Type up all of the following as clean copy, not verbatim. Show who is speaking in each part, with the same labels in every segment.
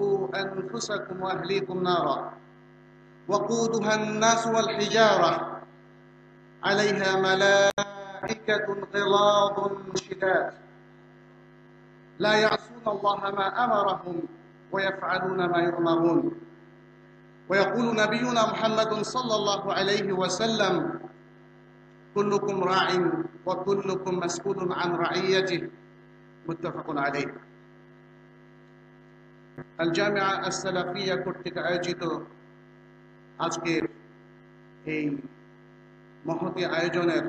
Speaker 1: أنفسكم وأهليكم نارا وقودها الناس والحجارة عليها ملائكة غلاظ شداد لا يعصون الله ما أمرهم ويفعلون ما يؤمرون ويقول نبينا محمد صلى الله عليه وسلم كلكم راع وكلكم مسؤول عن رعيته متفق عليه الجامعة السلفية কর্তৃক আয়োজিত আজকের এই মহতী আয়োজনের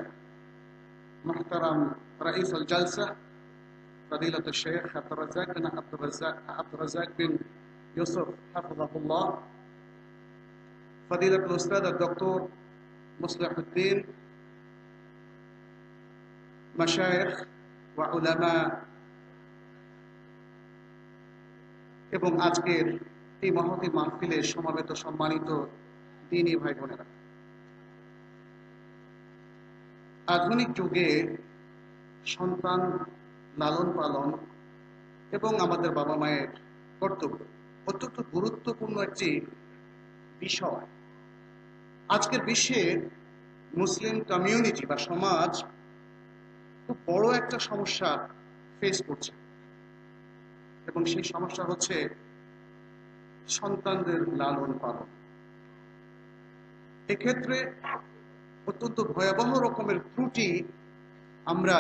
Speaker 1: محترم رئيس الجلسة فضيلة الشيخ عبد الرزاق بن يوسف حفظه الله فضيلة الأستاذ الدكتور مصلح الدين مشايخ وعلماء এবং আজকের এই মহতী মাহফিলে সমাবেত সম্মানিত দ্বীনী ভাই বোনেরা, আধুনিক যুগে সন্তান লালন পালন এবং আমাদের বাবা মায়ের কর্তব্য অত্যন্ত গুরুত্বপূর্ণ একটি বিষয়। আজকের বিশ্বে মুসলিম কমিউনিটি বা সমাজ খুব বড় একটা সমস্যা ফেস করছে এবং সেই সমস্যা হচ্ছে সন্তানদের লালন পালন। এক্ষেত্রে অত্যন্ত ভয়াবহ রকমের ত্রুটি আমরা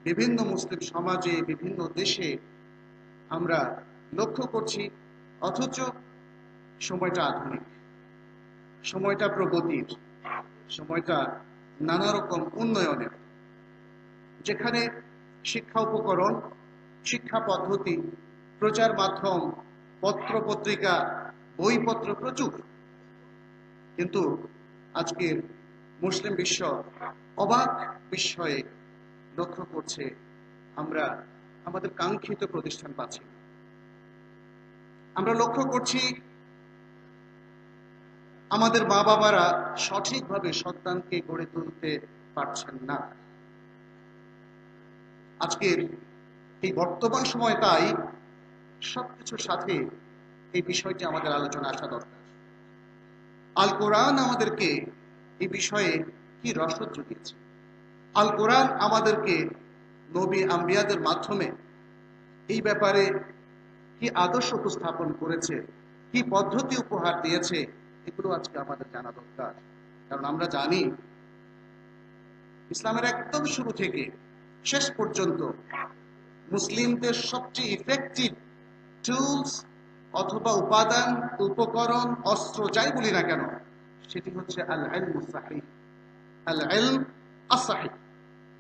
Speaker 1: বিভিন্ন মুসলিম সমাজে বিভিন্ন দেশে আমরা লক্ষ্য করছি, অথচ সময়টা আধুনিক, সময়টা প্রগতির, সময়টা নানা রকম উন্নয়নের, যেখানে শিক্ষা উপকরণ, শিক্ষা পদ্ধতি, প্রচার মাধ্যম, পত্র পত্রিকা, বইপত্র প্রচুর, কিন্তু আজকের মুসলিম বিশ্ব অবাক বিস্ময়ে লক্ষ্য করছে আমরা আমাদের কাঙ্ক্ষিত প্রতিষ্ঠান পাচ্ছি। আমরা লক্ষ্য করছি আমাদের মা বাবারা সঠিকভাবে সন্তানকে গড়ে তুলতে পারছেন না। আজকের এই বর্তমান সময় তাই সবকিছুর সাথে এই বিষয়টি আমাদের আলোচনা আসা দরকার। আল কোরআন আমাদেরকে এই বিষয়ে কি রসদ জুগিয়েছে, আল কোরআন আমাদেরকে নবী আম্বিয়াদের মাধ্যমে এই ব্যাপারে কি আদর্শ উপস্থাপন করেছে, কি পদ্ধতি উপহার দিয়েছে, এগুলো আজকে আমাদের জানা দরকার। কারণ আমরা জানি ইসলামের একদম শুরু থেকে শেষ পর্যন্ত মুসলিমদের সবচেয়ে ইফেক্টিভ টুলস অথবা উপাদান, উপকরণ, অস্ত্র যাই বলি না কেন, সেটি হচ্ছে আল ইলমুস সাহিহ, আল ইলম আস-সাহিহ,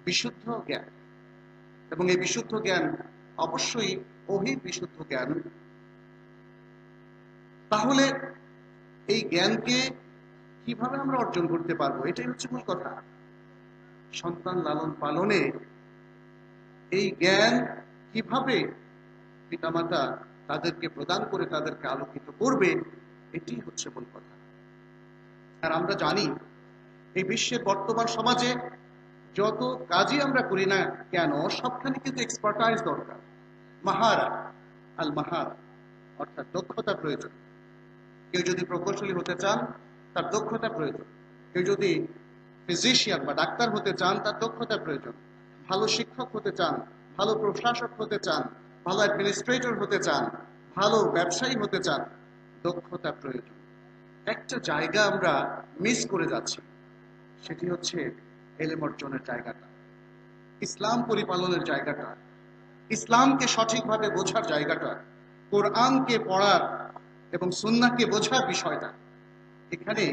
Speaker 1: বিশুদ্ধ জ্ঞান। এবং এই বিশুদ্ধ জ্ঞান অবশ্যই ওহী বিশুদ্ধ জ্ঞান। তাহলে এই জ্ঞানকে কিভাবে আমরা অর্জন করতে পারবো, এটাই হচ্ছে মূল কথা। সন্তান লালন পালনে এই জ্ঞান কিভাবে পিতামাতা তাদেরকে প্রদান করে তাদেরকে আলোকিত করবে, এটি হচ্ছে মূল কথা। আর আমরা জানি এই বিশ্বের বর্তমান সমাজে যত কাজই আমরা করি না কেন, সবখানে কিন্তু এক্সপার্টাইজ দরকার, মাহারা, আল মাহারা অর্থাৎ দক্ষতা প্রয়োজন। কেউ যদি প্রকৌশলী হতে চান তার দক্ষতা প্রয়োজন, কেউ যদি ফিজিশিয়ান বা ডাক্তার হতে চান তার দক্ষতা প্রয়োজন, ভালো শিক্ষক হতে চান, ভালো প্রশাসক হতে চান, ভালো অ্যাডমিনিস্ট্রেটর হতে চান, ভালো ব্যবসায়ী হতে চান, দক্ষতা প্রয়োজন। একটা জায়গা আমরা মিস করে যাচ্ছি, সেটি হচ্ছে ইলম অর্জনের জায়গাটা, ইসলাম পরিপালনের জায়গাটা, ইসলামকে সঠিকভাবে বোঝার জায়গাটা, কোরআনকে পড়ার এবং সুন্নাহকে বোঝার বিষয়টা। এখানে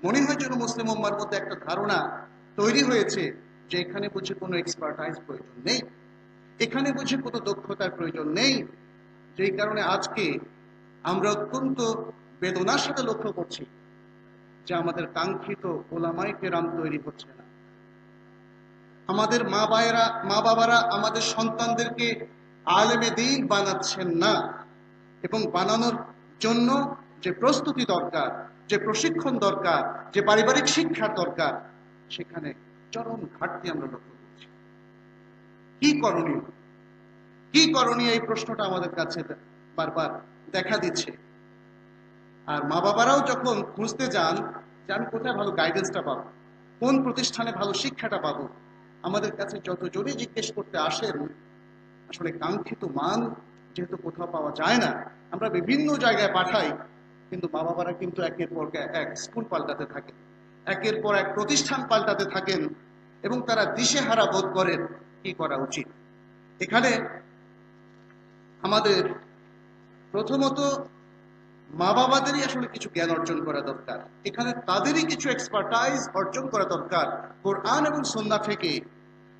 Speaker 1: মনে হয় যেন মুসলিম উম্মার মধ্যে একটা ধারণা তৈরি হয়েছে যে এখানে বুঝে কোনো এক্সপার্টাইজ প্রয়োজন নেই, এখানে বুঝে কোনো দক্ষতার প্রয়োজন নেই। যেই কারণে আজকে আমরা অত্যন্ত বেদনার সাথে লক্ষ্য করছি যে আমাদের কাঙ্ক্ষিত ওলামায়ে কেরাম তৈরি হচ্ছে না। আমাদের মা বাবারা আমাদের সন্তানদেরকে আলেমে দ্বীন বানাচ্ছেন না, এবং বানানোর জন্য যে প্রস্তুতি দরকার, যে প্রশিক্ষণ দরকার, যে পারিবারিক শিক্ষার দরকার, সেখানে চরম ঘাটতি আমরা লক্ষ্য করছি। কি করণীয়, কি করণীয়, এই প্রশ্নটা আমাদের কাছে বারবার দেখা দিচ্ছে। আর মা বাবারাও যখন খুঁজতে যান যে আমি কোথায় ভালো গাইডেন্সটা পাবো, কোন প্রতিষ্ঠানে ভালো শিক্ষাটা পাবো, আমাদের কাছে যতজনই জিজ্ঞেস করতে আসেন, আসলে কাঙ্ক্ষিত মান যেহেতু কোথাও পাওয়া যায় না, আমরা বিভিন্ন জায়গায় পাঠাই, কিন্তু মা বাবারা কিন্তু একের পর এক স্কুল পাল্টাতে থাকেন, একের পর এক প্রতিষ্ঠান পাল্টাতে থাকেন, এবং তারা দিশেহারা বোধ করেন কি করা উচিত। এখানে আমাদের প্রথমত মা বাবাদেরই আসলে কিছু জ্ঞান অর্জন করা দরকার, এখানে তাদেরই কিছু এক্সপার্টাইজ অর্জন করা দরকার কোরআন এবং সুন্নাহ থেকে,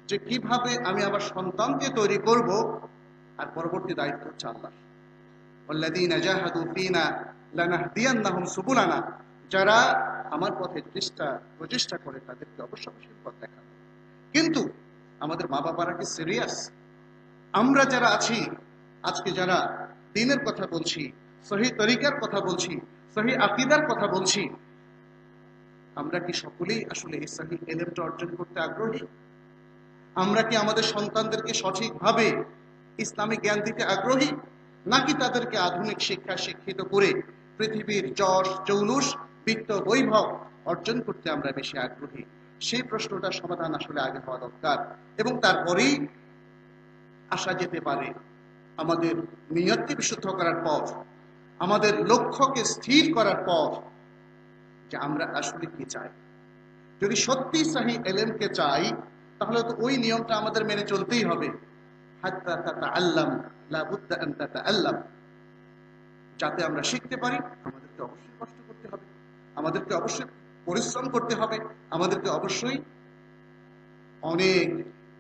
Speaker 1: যে কিভাবে আমি আমার সন্তানকে তৈরি করব। আর পরবর্তী দায়িত্ব হচ্ছে আল্লাহ, ওয়াল্লাযীনা জাহাদু ফীনা লানাহদিয়ান্নাহুম সুবুলানা, যারা আমার পথে প্রচেষ্টা করে তাদেরকে অবশ্যই পথ দেখাবো। কিন্তু আমাদের মা বাবারা কি সিরিয়াস? আমরা যারা আছি আজকে, যারা দ্বীনের কথা বলছি, সহিহ তরিকার কথা বলছি, সহিহ আকীদার কথা বলছি, আমরা কি সকলেই আসলে এই সহিহ ইলমটা অর্জন করতে আগ্রহী? আমরা কি আমাদের সন্তানদেরকে সঠিকভাবে ইসলামিক জ্ঞান দিতে আগ্রহী, নাকি তাদেরকে আধুনিক শিক্ষা শিক্ষিত করে পৃথিবীর যশ জৌলুস বিত্ত বৈভব অর্জন করতে আমরা বেশি আগ্রহী? সেই প্রশ্নটার সমাধান আসলে আগে হওয়া দরকার, এবং তারপরেই আসা যেতে পারে আমাদের নিয়তকে বিশুদ্ধ করার পর, আমাদের লক্ষ্যকে স্থির করার পর, যে আমরা আসলে কি চাই। যদি সত্যি সহিহ ইলমকে চাই, তাহলে তো ওই নিয়মটা আমাদের মেনে চলতেই হবে, হাত্তা তাতাআল্লাম লা বুদ্দা আন তাতাআল্লাম। যাতে আমরা শিখতে পারি আমাদেরকে অবশ্যই কষ্ট করতে হবে, আমাদেরকে অবশ্যই পরিশ্রম করতে হবে, আমাদেরকে অবশ্যই অনেক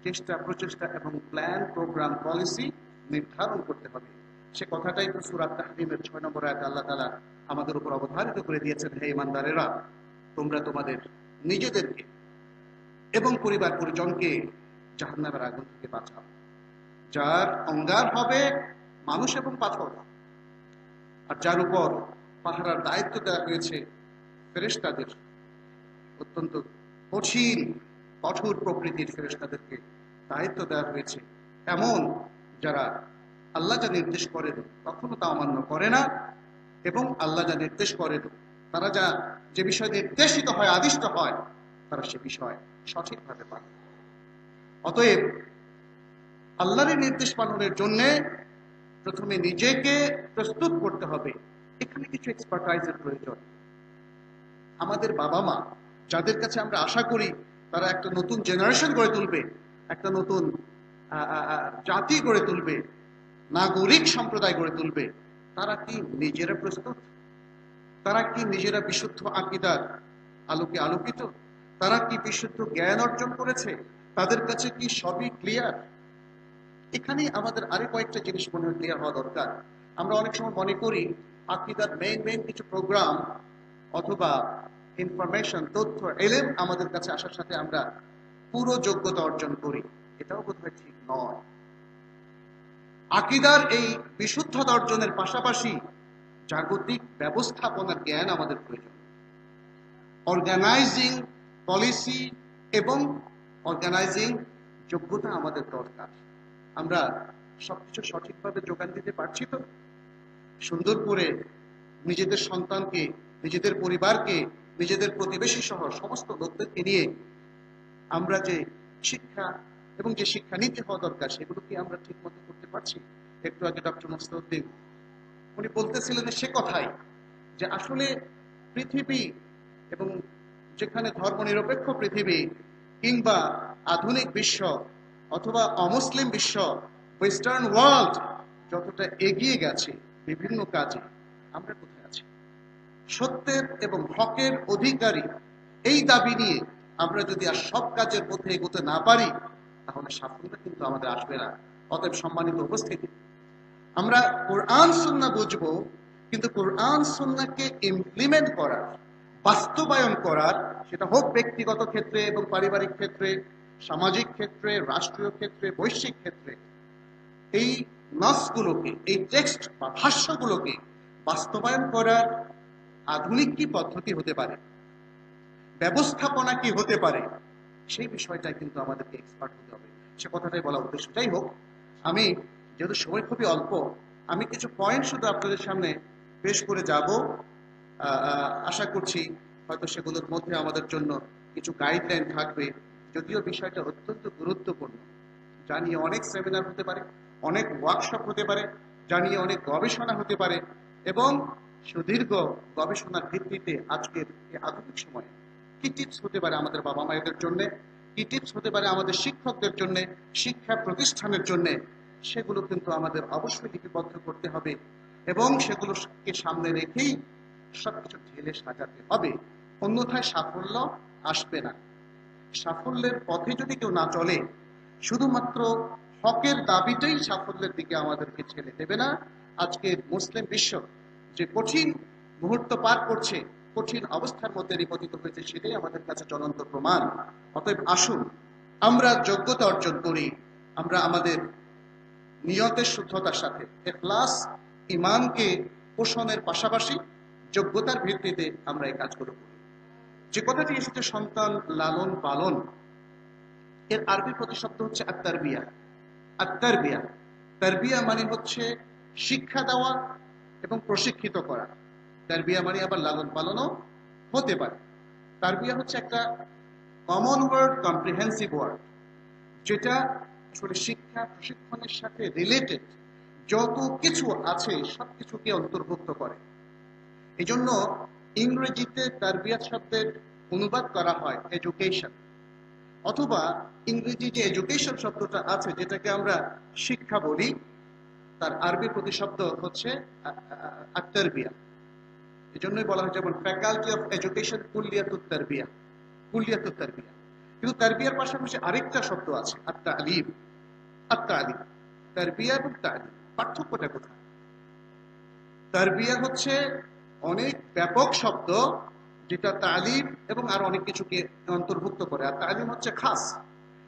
Speaker 1: চেষ্টা প্রচেষ্টা এবং প্ল্যান প্রোগ্রাম পলিসি নির্ধারণ করতে হবে। সে কথাটাই তো সূরা তাহরিমের 6 নম্বর আয়াতে আল্লাহ তাআলা আমাদের উপর অবধারিত করে দিয়েছেন, হে ঈমানদারেরা, তোমরা তোমাদের নিজেদেরকে এবং পরিবার পরিজনকে জাহান্নামের আগুন থেকে বাঁচাও, যার অঙ্গার হবে মানুষ এবং পাথর, আর যার উপর পাহারার দায়িত্ব দেওয়া হয়েছে ফেরেশতাদের, অত্যন্ত কঠোর প্রকৃতির ফেরেশতাদেরকে দায়িত্ব দেওয়া হয়েছে, এমন যারা আল্লাহ যা নির্দেশ করেন কখনো তা অমান্য করে না, এবং আল্লাহ যা নির্দেশ করেন, তারা যে বিষয় নির্দেশিত হয়, আদিষ্ট হয়, তারা সে বিষয় সঠিকভাবে পালন করে। অতএব আল্লাহর নির্দেশ পালনের জন্য প্রথমে নিজেকে প্রস্তুত করতে হবে। এখানে কিছু এক্সপার্টাইজের প্রয়োজন। আমাদের বাবা মা, যাদের কাছে আমরা আশা করি তারা একটা নতুন জেনারেশন গড়ে তুলবে, একটা নতুন জাতি গড়ে তুলবে, নাগরিক সম্প্রদায় গড়ে তুলবে, তারা কি নিজেরা প্রস্তুত? তারা কি নিজেরা বিশুদ্ধ আকীদার আলোকে আলোকিত? তারা কি বিশুদ্ধ জ্ঞান অর্জন করেছে? তাদের কাছে কি সবই ক্লিয়ার? এখানে আমাদের আরো কয়েকটা জিনিস মনে হয় ক্লিয়ার হওয়া দরকার। আমরা অনেক সময় মনে করি আকীদার মেইন কিছু প্রোগ্রাম অথবা ইনফরমেশন, তথ্য, ইলম আমাদের কাছে আসার সাথে আমরা পুরো যোগ্যতা অর্জন করি। এটাও বোধহয় ঠিক নয়। আকীদার এই বিশুদ্ধতা অর্জনের পাশাপাশি জাগতিক ব্যবস্থাপনার জ্ঞান আমাদের প্রয়োজন। অর্গানাইজিং পলিসি এবং অর্গানাইজিং যোগ্যতা আমাদের দরকার। আমরা সবকিছু সঠিকভাবে যোগান দিতে পারছি তো? সুন্দর করে নিজেদের সন্তানকে, নিজেদের পরিবারকে, নিজেদের প্রতিবেশী সহ সমস্ত লোকদেরকে নিয়ে আমরা যে শিক্ষা এবং যে শিক্ষা নীতি হওয়া দরকার, সেগুলো কি আমরা ঠিক মতো করতে পারছি? একটু আগে ডক্টর মুস্তাউদ্দিন উনি বলতেছিলেন সে কথাই, যে আসলে পৃথিবী, এবং যেখানে ধর্মনিরপেক্ষ পৃথিবী কিংবা আধুনিক বিশ্ব অথবা অমুসলিম বিশ্ব, ওয়েস্টার্ন ওয়ার্ল্ড যতটা এগিয়ে গেছে বিভিন্ন কাজে, আমরা কোথায় আছি? সত্যের এবং হকের অধিকারী এই দাবি নিয়ে আমরা যদি আর সব কাজের মধ্যে এগোতে না পারি, তাহলে সাফল্য কিন্তু আমাদের আসবে না। অতএব সম্মানিত উপস্থিতি, আমরা কোরআন সুন্নাহ বুঝবো, কিন্তু কোরআন সুন্নাহকে ইমপ্লিমেন্ট করার, বাস্তবায়ন করার, সেটা হোক ব্যক্তিগত ক্ষেত্রে এবং পারিবারিক ক্ষেত্রে, সামাজিক ক্ষেত্রে, রাষ্ট্রীয় ক্ষেত্রে, বৈশ্বিক ক্ষেত্রে, এই নাসগুলোকে, এই টেক্সট বা ভাষ্যগুলোকে বাস্তবায়ন করার আধুনিক কি পদ্ধতি হতে পারে, ব্যবস্থাপনা কি হতে পারে, সেই বিষয়টাই কিন্তু আমাদেরকে এক্সপার্ট হতে হবে। সে কথাটাই বলা উদ্দেশ্য। যাই হোক, আমি যেহেতু সময় খুবই অল্প, আমি কিছু পয়েন্ট শুধু আপনাদের সামনে পেশ করে যাব। আশা করছি হয়তো সেগুলোর মধ্যে আমাদের জন্য কিছু গাইডলাইন থাকবে, যদিও বিষয়টা অত্যন্ত গুরুত্বপূর্ণ। যা নিয়ে অনেক সেমিনার হতে পারে, অনেক ওয়ার্কশপ হতে পারে, যা নিয়ে অনেক গবেষণা হতে পারে, এবং সুদীর্ঘ গবেষণার ভিত্তিতে আজকের এই আধুনিক সময়ে কি টিপস হতে পারে আমাদের বাবা মায়েদের জন্য, কি টিপস হতে পারে আমাদের শিক্ষকদের জন্য, শিক্ষা প্রতিষ্ঠানের জন্য, সেগুলো কিন্তু আমাদের অবশ্যই লিপিবদ্ধ করতে হবে এবং সেগুলোকে সামনে রেখেই সবকিছু ঢেলে সাজাতে হবে। অন্যথায় সাফল্য আসবে না। সাফল্যের পথে যদি কেউ না চলে, শুধুমাত্র হকের দাবিটাই সাফল্যের দিকে আমাদেরকে ছেড়ে দেবে না। আজকের মুসলিম বিশ্ব যে কঠিন মুহূর্ত পার করছে, কঠিন অবস্থার মধ্যে নিপতিত হয়েছে, সেটাই আমাদের কাছে জ্বলন্ত প্রমাণ। অতএব আসুন আমরা যোগ্যতা অর্জন করি, আমরা আমাদের নিয়তের শুদ্ধতার সাথে ইখলাস ঈমানকে পোষণের পাশাপাশি যোগ্যতার ভিত্তিতে আমরা এই কাজগুলো করি। যে কথাটি এসেছে সন্তান লালন পালন, এর আরবি প্রতিশব্দ হচ্ছে আত-তারবিয়া। আত-তারবিয়া, তারবিয়া মানে হচ্ছে শিক্ষা দেওয়া এবং প্রশিক্ষিত করা। তারবিয়া মানে আবার লালন পালনও হতে পারে। তারবিয়া হচ্ছে একটা কমন ওয়ার্ড, কম্প্রিহেন্সিভ ওয়ার্ড, যেটা আসলে শিক্ষা প্রশিক্ষণের সাথে রিলেটেড যত কিছু আছে সবকিছুকে অন্তর্ভুক্ত করে। এই জন্য ইংরেজিতে তারবিয়াত শব্দের অনুবাদ করা হয় এডুকেশন, অথবা ইংরেজি যে এডুকেশন শব্দটা আছে যেটাকে আমরা শিক্ষা বলি, তার আরবি প্রতিশব্দ হচ্ছে আত-তারবিয়া। এই জন্যই বলা হয় যেমন ফ্যাকাল্টি অফ এডুকেশন কুল্লিয়াতুত তারবিয়া, কুল্লিয়াতুত তারবিয়া। কিন্তু তারবিয়ার পাশাপাশি আরেকটা শব্দ আছে আত-তালিম। আত-তালিম, তারবিয়া এবং তালিম, পার্থক্যটা কোথায়? তারবিয়া হচ্ছে অনেক ব্যাপক শব্দ, যেটা তালিম এবং আরো অনেক কিছুকে অন্তর্ভুক্ত করে, আর তালিম হচ্ছে খাস।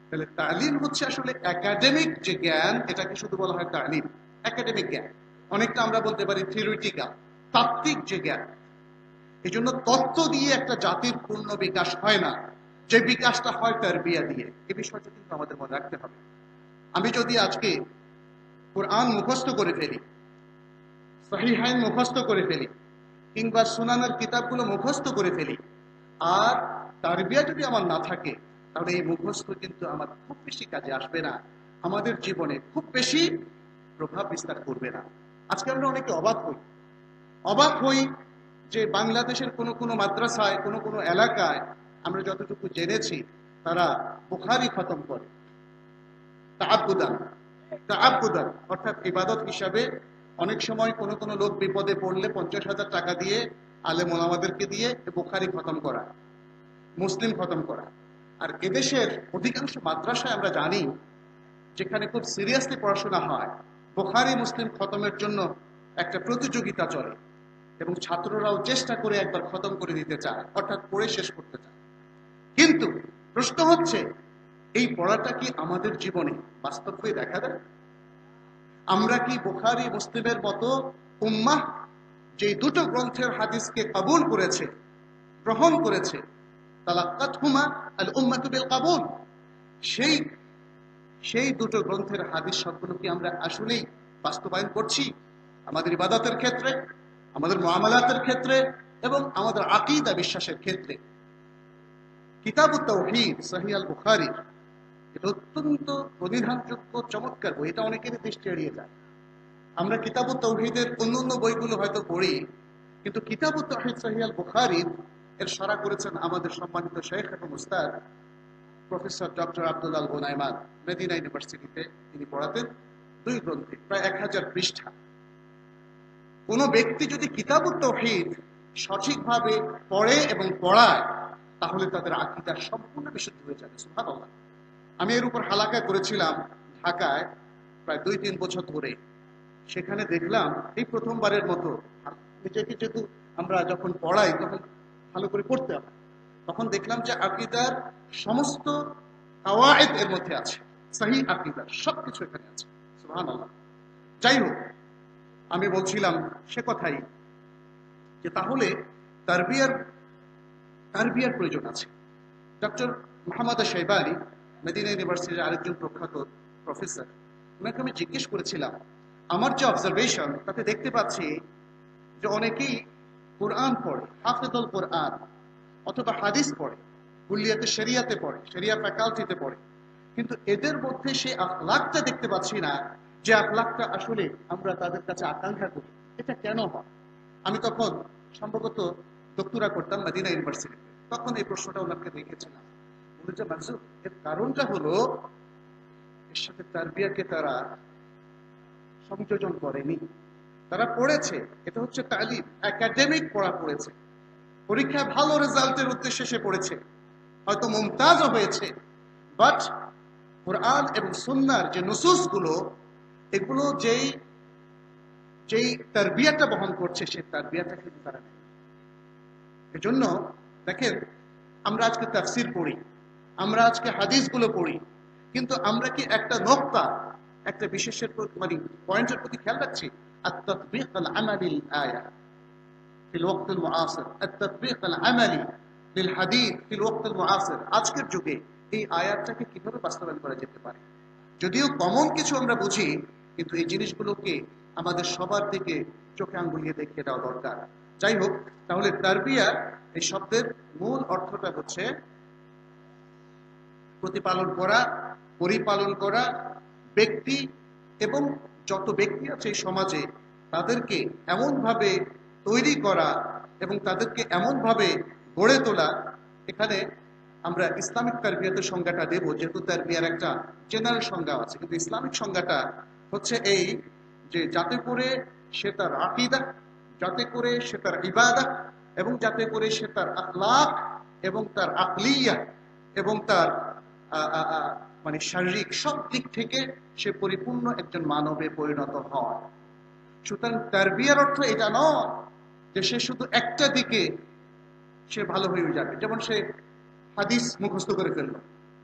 Speaker 1: তাহলে তালিম হচ্ছে আসলে একাডেমিক যে জ্ঞান, এটাকে শুধু বলা হয় তালিম, একাডেমিক জ্ঞান। অনেকটা আমরা বলতে পারি থিওরিটিক্যাল, তাত্ত্বিক যে জ্ঞান। এই জন্য তত্ত্ব দিয়ে একটা জাতির পূর্ণ বিকাশ হয় না, যে বিকাশটা হয় তারবিয়া দিয়ে। এই বিষয়টা কিন্তু আমাদের মনে রাখতে হবে। আমি যদি আজকে কোরআন মুখস্থ করে ফেলি, সহিহাইন মুখস্থ করে ফেলি, কিংবা সুনানের কিতাবগুলো মুখস্থ করে ফেলি, আর তারবিয়া যদি আমার না থাকে, তাহলে এই মুখস্থ কিন্তু আমার খুব বেশি কাজে আসবে না, আমাদের জীবনে খুব বেশি প্রভাব বিস্তার করবে না। আজকে আমরা অনেকে অবাক হই যে বাংলাদেশের কোনো কোনো মাদ্রাসায়, কোনো কোনো এলাকায় আমরা যতটুকু জেনেছি, তারা বুখারী খতম করে তাআব্বুদান, তাআব্বুদান অর্থাৎ ইবাদত হিসাবে। অনেক সময় কোনো কোনো লোক বিপদে পড়লে 50,000 টাকা দিয়ে আলেম ওলামাদেরকে দিয়ে বুখারী খতম করা, মুসলিম খতম করা। আর এদেশের অধিকাংশ মাদ্রাসায় আমরা জানি, যেখানে খুব সিরিয়াসলি পড়াশোনা হয়, বুখারী মুসলিম খতমের জন্য একটা প্রতিযোগিতা চলে এবং ছাত্ররাও চেষ্টা করে একবার খতম করে দিতে চায়, অর্থাৎ পড়ে শেষ করতে চায়। কিন্তু প্রশ্ন হচ্ছে, এই পড়াটা কি আমাদের জীবনে বাস্তব হয়ে দেখা দেয়? আমরা কি বুখারী মুসলিমের মতো উম্মাহ, যে দুটো গ্রন্থের হাদিসকে কবুল করেছে, গ্রহণ করেছে, তালাক্কাতহুমা আল উম্মাতু বিল কবুল, সেই দুটো গ্রন্থের হাদিস সবগুলো কি আমরা আসলেই বাস্তবায়ন করছি আমাদের ইবাদতের ক্ষেত্রে, আমাদের মুআমালাতের ক্ষেত্রে এবং আমাদের আকীদা বিশ্বাসের ক্ষেত্রে? কিতাবুত তাওহীদ সহিহ আল বুখারী, এটা অত্যন্ত প্রতিধানযোগ্য চমৎকার বই, এটা অনেকেরই দৃষ্টি এড়িয়ে যায়। আমরা কিতাবুত তাওহীদের অন্যান্য বইগুলো হয়তো পড়ি, কিন্তু কিতাবুত তাওহীদ সহিহ আল বুখারী এর শরহ করেছেন আমাদের সম্মানিত শেখ এবং উস্তাদ প্রফেসর ডক্টর আব্দুল আল গুনাইমান, মদিনা ইউনিভার্সিটিতে তিনি পড়াতেন। 2 গ্রন্থে প্রায় 1000 পৃষ্ঠা। কোনো ব্যক্তি যদি কিতাবুত তাওহীদ সঠিকভাবে পড়ে এবং পড়ায়, তাহলে তাদের আকীদা সম্পূর্ণ বিশুদ্ধ হয়ে যাবে। সুবহানাল্লাহ। আমি এর উপর হালাকা করেছিলাম ঢাকায় প্রায় 2-3 বছর ধরে। সেখানে দেখলাম এই প্রথমবারের মতো, নিজেকে যেহেতু আমরা যখন পড়াই তখন ভালো করে পড়তে হয়, তখন দেখলাম যে আকীদার সমস্ত কাওয়ায়েদ এর মধ্যে আছে, সহিহ আকীদার সবকিছু এখানে আছে। সুবহানাল্লাহ। যাই হোক, আমি বলছিলাম সে কথাই যে তাহলে তারবিয়ার প্রয়োজন আছে। ডক্টর মুহাম্মদ শাইবানী, মদিনা ইউনিভার্সিটির আরেকজন প্রখ্যাত প্রফেসর, ওনাকে আমি জিজ্ঞেস করেছিলাম, আমার যে অবজারভেশন তাতে দেখতে পাচ্ছি যে অনেকেই কোরআন পড়ে, হাফেজুল কোরআন, অথবা হাদিস পড়ে, কুল্লিয়াতে শরিয়াতে পড়ে, শরিয়া ফ্যাকাল্টিতে পড়ে, কিন্তু এদের মধ্যে সেই আখলাকটা দেখতে পাচ্ছি না যে আখলাকটা আসলে আমরা তাদের কাছে আকাঙ্ক্ষা করি। এটা কেন হয়? আমি তখন সম্ভবত ডক্টরা করতাম মদিনা ইউনিভার্সিটিতে, তখন এই প্রশ্নটা ওনাকে দেখেছিলাম। বলেছে মানসুর, এর কারণটা হলো এর সাথে তারবিয়াকে তারা সংযোজন করেনি। তারা পড়েছে, এটা হচ্ছে তালিম, একাডেমিক পড়া পড়েছে, পরীক্ষায় ভালো রেজাল্টের উদ্দেশ্যে সে পড়েছে, হয়তো মুমতাজও হয়েছে, বাট কোরআন এবং সুন্নাহর যে নুসুস গুলো, এগুলো যেই যেই তারবিয়াটা বহন করছে, সেই তারবিয়াটা কিন্তু তারা নেই। এজন্য দেখেন, আমরা আজকে তাফসির পড়ি, আমরা আজকে হাদিসগুলো পড়ি, কিন্তু আমরা কি একটা নোক্তা, একটা বিশেষের মানে পয়েন্টের প্রতি খেয়াল রাখছি? التطبيق العملي للآية في الوقت المعاصر، التطبيق العملي للحديث في الوقت المعاصر। আজকের যুগে এই আয়াতটাকে কিভাবে বাস্তবায়ন করা যেতে পারে? যদিও কমন কিছু আমরা বুঝি, কিন্তু এই জিনিসগুলোকে আমাদের সবার দিকে চোখে আঙ্গুলিয়ে দেখিয়ে দেওয়া দরকার। যাই হোক, তাহলে তারবিয়া এই শব্দের মূল অর্থটা হচ্ছে প্রতিপালন করা, পরিপালন করা, ব্যক্তি এবং যত ব্যক্তি আছে এই সমাজে তাদেরকে এমনভাবে তৈরি করা এবং তাদেরকে এমনভাবে গড়ে তোলা। এখানে আমরা ইসলামিক তারবিয়াতের সংজ্ঞাটা দেব, যেহেতু তারবিয়ার একটা জেনারেল সংজ্ঞা আছে, কিন্তু ইসলামিক সংজ্ঞাটা হচ্ছে এই যে যাতে করে সে তার আকীদা, যাতে করে সে তার ইবাদত, এবং যাতে করে সে তার আখলাক এবং তার আকলিয়া এবং তার মানে শারীরিক সব দিক থেকে সে পরিপূর্ণ একজন মানবে পরিণত হয়। সুতরাং তারবিয়ার অর্থ এটা নয় যে সে শুধু একটা দিকে সে ভালো হয়ে যাবে, যেমন সে হাদিস মুখস্থ করে ফেললো,